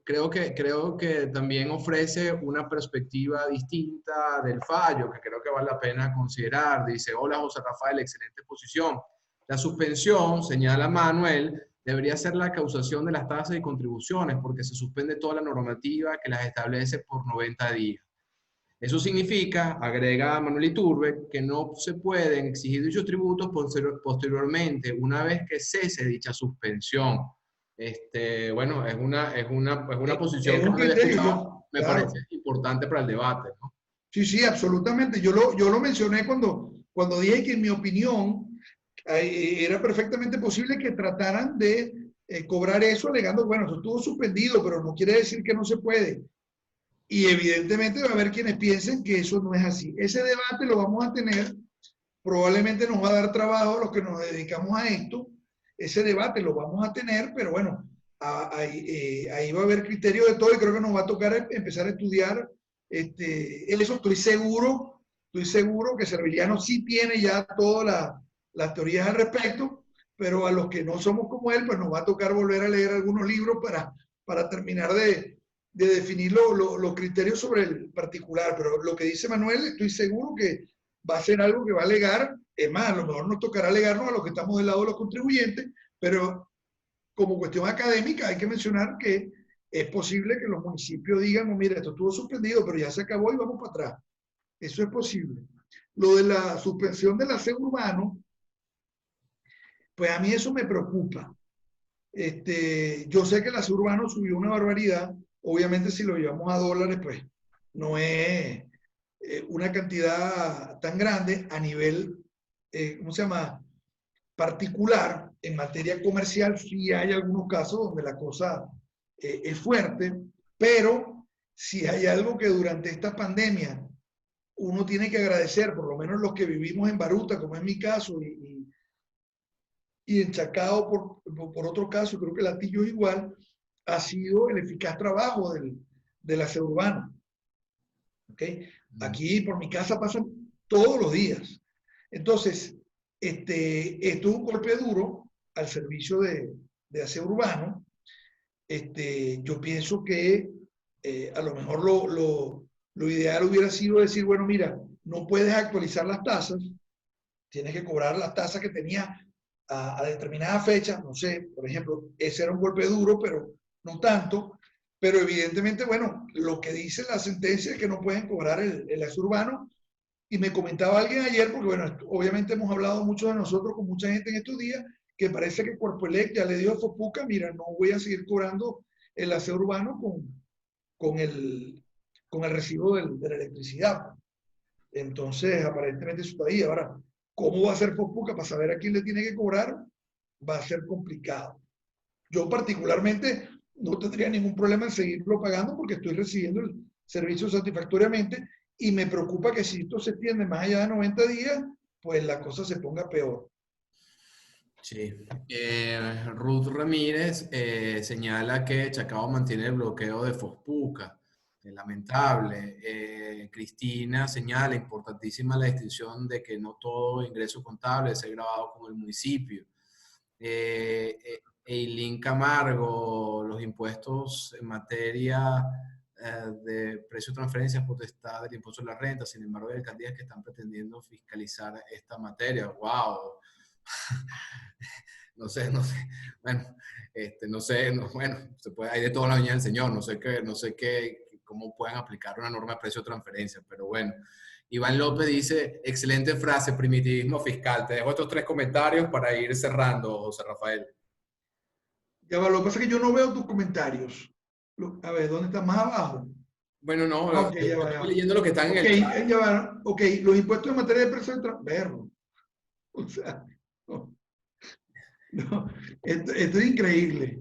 creo que también ofrece una perspectiva distinta del fallo, que creo que vale la pena considerar. Dice, hola José Rafael, excelente exposición. La suspensión, señala Manuel, debería ser la causación de las tasas y contribuciones, porque se suspende toda la normativa que las establece por 90 días. Eso significa, agrega Manuel Iturbe, que no se pueden exigir dichos tributos posteriormente, una vez que cese dicha suspensión. Bueno, es una posición que no había escuchado, me claro, parece importante para el debate, ¿no? Sí, sí, absolutamente. Yo lo mencioné cuando dije que en mi opinión era perfectamente posible que trataran de cobrar eso alegando, bueno, eso estuvo suspendido, pero no quiere decir que no se puede. Y evidentemente va a haber quienes piensen que eso no es así. Ese debate lo vamos a tener, probablemente nos va a dar trabajo a los que nos dedicamos a esto. Ese debate lo vamos a tener, pero bueno, ahí va a haber criterio de todo y creo que nos va a tocar empezar a estudiar eso. Estoy seguro que Serviliano sí tiene ya todas las teorías al respecto, pero a los que no somos como él, pues nos va a tocar volver a leer algunos libros para terminar de definir los criterios sobre el particular. Pero lo que dice Manuel, estoy seguro que va a ser algo que va a alegar. Es más, a lo mejor nos tocará alegarnos a los que estamos del lado de los contribuyentes, pero como cuestión académica hay que mencionar que es posible que los municipios digan, no, mira, esto estuvo suspendido, pero ya se acabó y vamos para atrás. Eso es posible. Lo de la suspensión del aseo urbano, pues a mí eso me preocupa, Yo sé que el aseo urbano subió una barbaridad. Obviamente, si lo llevamos a dólares, pues no es una cantidad tan grande a nivel, ¿cómo se llama? Particular. En materia comercial, sí hay algunos casos donde la cosa es fuerte, pero si hay algo que durante esta pandemia uno tiene que agradecer, por lo menos los que vivimos en Baruta, como es mi caso, y en Chacao, por otro caso, creo que Latillo es igual, ha sido el eficaz trabajo del aseo urbano. ¿Okay? Aquí por mi casa pasan todos los días. Entonces, esto es un golpe duro al servicio de aseo urbano. Yo pienso que a lo mejor lo ideal hubiera sido decir, bueno, mira, no puedes actualizar las tasas, tienes que cobrar las tasas que tenía a determinada fecha, no sé, por ejemplo, ese era un golpe duro, pero no tanto, pero evidentemente, bueno, lo que dice la sentencia es que no pueden cobrar el aseo urbano, y me comentaba alguien ayer, porque bueno, obviamente hemos hablado mucho de nosotros con mucha gente en estos días, que parece que Corpoelec ya le dio a Fopuca, mira, no voy a seguir cobrando el aseo urbano con, el, con el recibo de la electricidad. Entonces, aparentemente eso está ahí. Ahora, ¿cómo va a ser Fopuca para saber a quién le tiene que cobrar? Va a ser complicado. Yo particularmente no tendría ningún problema en seguirlo pagando porque estoy recibiendo el servicio satisfactoriamente, y me preocupa que si esto se extiende más allá de 90 días, pues la cosa se ponga peor. Sí. Ruth Ramírez señala que Chacao mantiene el bloqueo de Fospuca. Lamentable. Cristina señala importantísima la distinción de que no todo ingreso contable es grabado con el municipio. Eileen Camargo, los impuestos en materia de precio de transferencias, potestad del impuesto a la renta. Sin embargo, hay alcaldías que están pretendiendo fiscalizar esta materia. ¡Wow! No sé, bueno, no sé, bueno, hay de todo en la viña del Señor, no sé cómo pueden aplicar una norma de precio de transferencia, pero bueno. Iván López dice, excelente frase, primitivismo fiscal. Te dejo estos 3 comentarios para ir cerrando, José Rafael. Ya va, lo que pasa es que yo no veo tus comentarios. A ver, ¿dónde está? Más abajo. Bueno, no, Ok, yo ya va, ya estoy va. leyendo lo que están en Ok, el chat. ya va. Ok, los impuestos en materia de precio de transferencia. O sea, no, no, esto es increíble.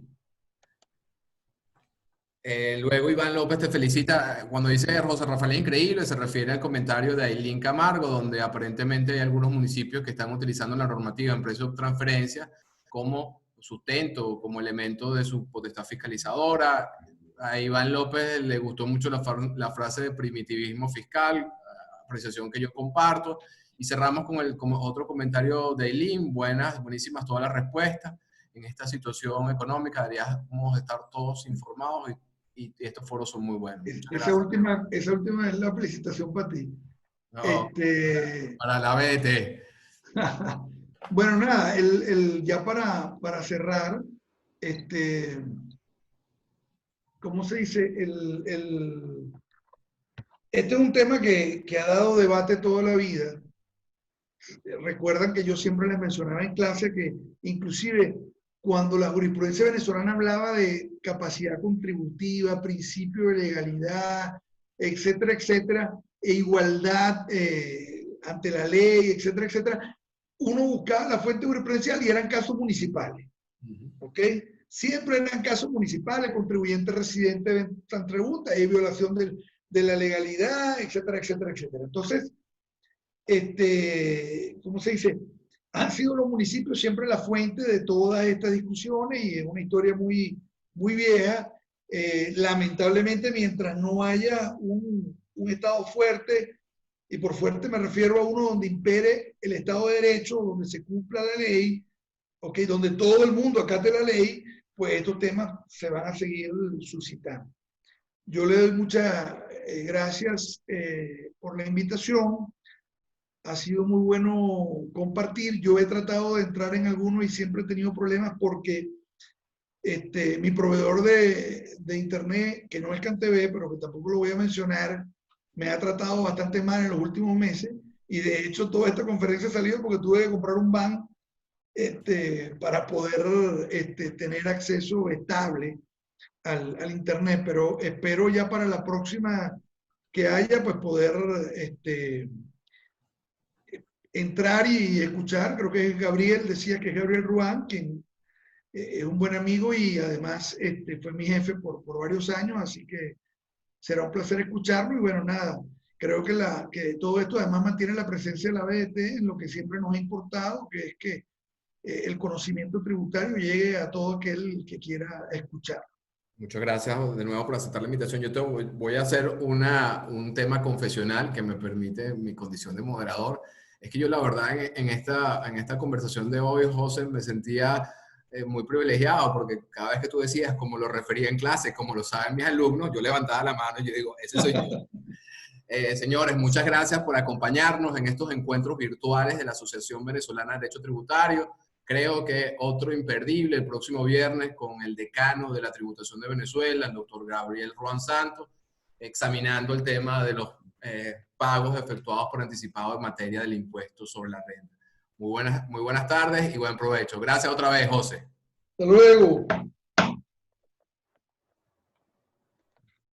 Luego Iván López te felicita. Cuando dice José Rafael increíble, se refiere al comentario de Ailín Camargo, donde aparentemente hay algunos municipios que están utilizando la normativa en precio de transferencia como sustento, como elemento de su potestad fiscalizadora. A Iván López le gustó mucho la frase de primitivismo fiscal, apreciación que yo comparto. Y cerramos con otro comentario de Ailín. Buenísimas todas las respuestas. En esta situación económica deberíamos estar todos informados y estos foros son muy buenos. Muchas gracias. Esa última es la felicitación para ti. No, Este, para la BT. bueno, nada, ya para cerrar, este, ¿cómo se dice? Este es un tema que ha dado debate toda la vida. Recuerdan que yo siempre les mencionaba en clase que inclusive cuando la jurisprudencia venezolana hablaba de capacidad contributiva, principio de legalidad, etcétera, etcétera, e igualdad ante la ley, etcétera, etcétera, uno buscaba la fuente jurisprudencial y eran casos municipales. ¿Ok? Siempre eran casos municipales, contribuyente residente en pregunta, hay violación de la legalidad, etcétera, etcétera, etcétera. Entonces, ¿cómo se dice? Han sido los municipios siempre la fuente de todas estas discusiones y es una historia muy, muy vieja. Lamentablemente, mientras no haya un Estado fuerte, y por fuerte me refiero a uno donde impere el Estado de Derecho, donde se cumpla la ley, ¿okay? Donde todo el mundo acate la ley, pues estos temas se van a seguir suscitando. Yo le doy muchas gracias por la invitación. Ha sido muy bueno compartir. Yo he tratado de entrar en algunos y siempre he tenido problemas porque mi proveedor de internet, que no es CanTV, pero que tampoco lo voy a mencionar, me ha tratado bastante mal en los últimos meses y de hecho toda esta conferencia ha salido porque tuve que comprar un ban para poder tener acceso estable al Internet, pero espero ya para la próxima que haya, pues poder entrar y escuchar. Creo que es Gabriel, decía que es Gabriel Ruán, quien es un buen amigo y además fue mi jefe por varios años, así que será un placer escucharlo y bueno, nada, creo que todo esto además mantiene la presencia de la BDT en lo que siempre nos ha importado, que es que el conocimiento tributario llegue a todo aquel que quiera escuchar. Muchas gracias de nuevo por aceptar la invitación. Yo voy a hacer un tema confesional que me permite mi condición de moderador. Es que yo la verdad en esta conversación de hoy, José, me sentía muy privilegiado porque cada vez que tú decías, como lo refería en clase, como lo saben mis alumnos, yo levantaba la mano y yo digo, ese soy yo. Señores, muchas gracias por acompañarnos en estos encuentros virtuales de la Asociación Venezolana de Derecho Tributario. Creo que otro imperdible el próximo viernes con el decano de la tributación de Venezuela, el doctor Gabriel Ruán Santos, examinando el tema de los pagos efectuados por anticipado en materia del impuesto sobre la renta. Muy buenas tardes y buen provecho. Gracias otra vez, José. Hasta luego.